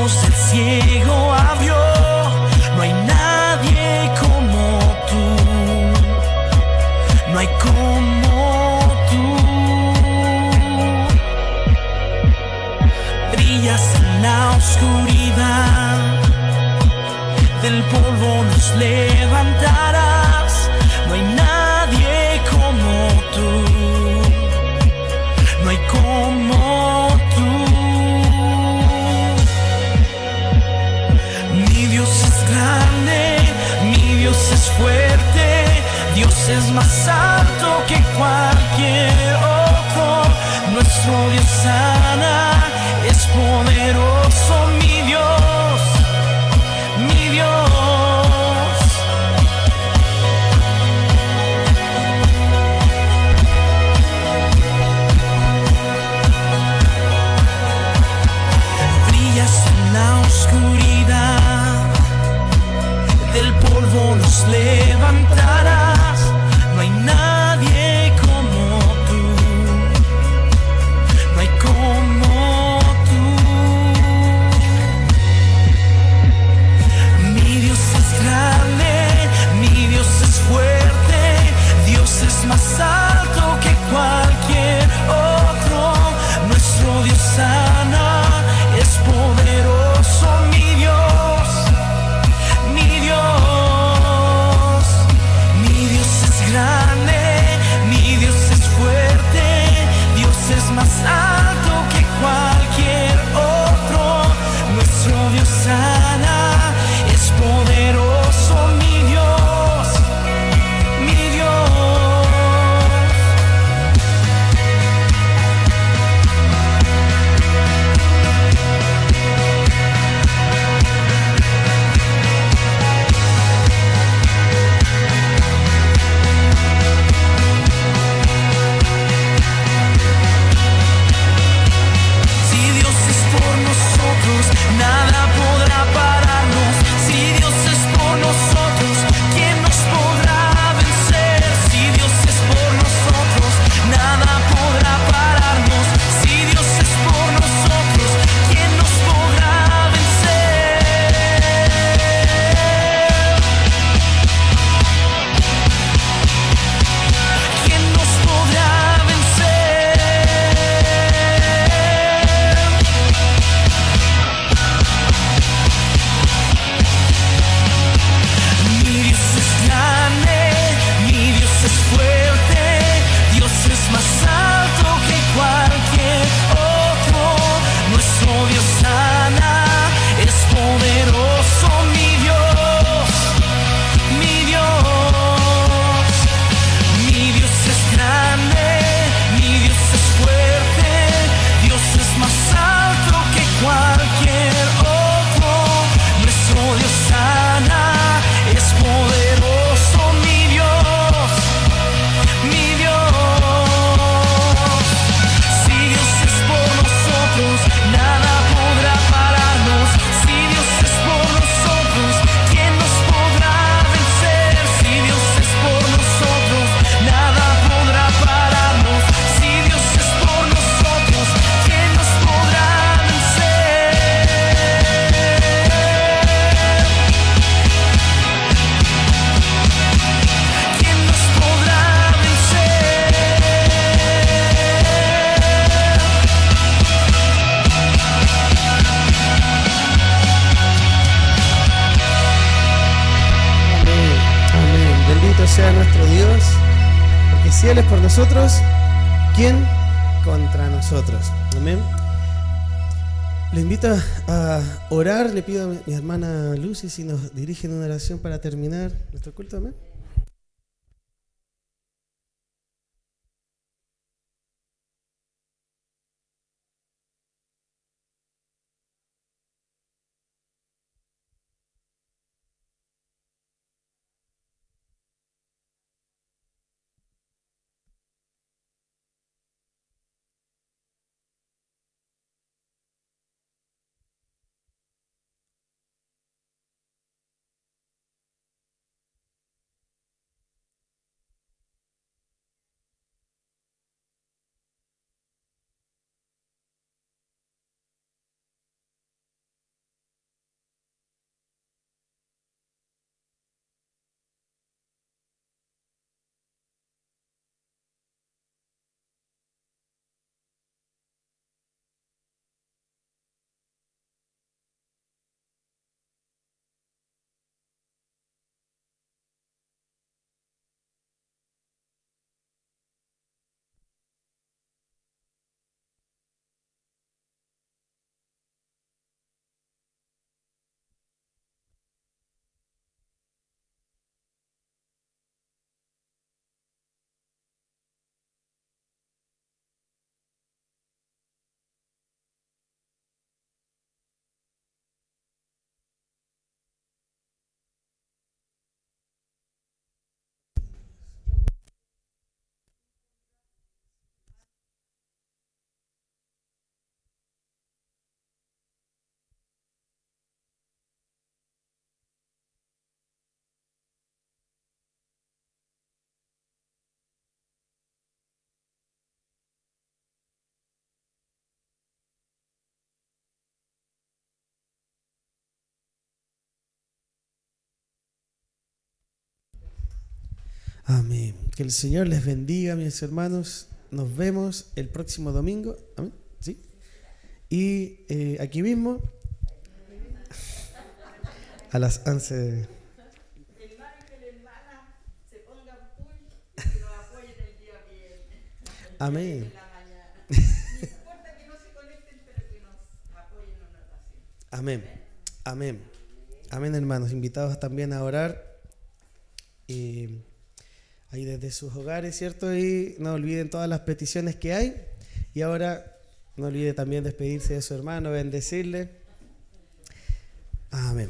C: El ciego abrió, no hay nadie como tú, no hay como tú. Brillas en la oscuridad, del polvo nos levantarás, no hay nadie como tú, no hay como tú. Mi Dios es fuerte, Dios es más alto que cualquier otro. Nuestro Dios sana, es poderoso, mi Dios, mi Dios. Brillas en la oscuridad, del polvo nos levantarás, no hay nadie como tú, no hay como tú. Mi Dios es grande, mi Dios es fuerte, Dios es más alto que cualquier otro. Nuestro Dios sana, es poderoso, mi Dios, mi Dios. Mi Dios es grande,
A: sea nuestro Dios, porque si Él es por nosotros, ¿quién contra nosotros? Amén. Le invito a orar, le pido a mi hermana Lucy si nos dirige en una oración para terminar nuestro culto. Amén. Amén. Que el Señor les bendiga, mis hermanos. Nos vemos el próximo domingo. Amén. ¿Sí? Y aquí mismo a las 11. Amén. Amén. Amén. Amén, hermanos. Invitados también a orar. Ahí desde sus hogares, ¿cierto? Y no olviden todas las peticiones que hay. Y ahora no olvide también despedirse de su hermano, bendecirle. Amén.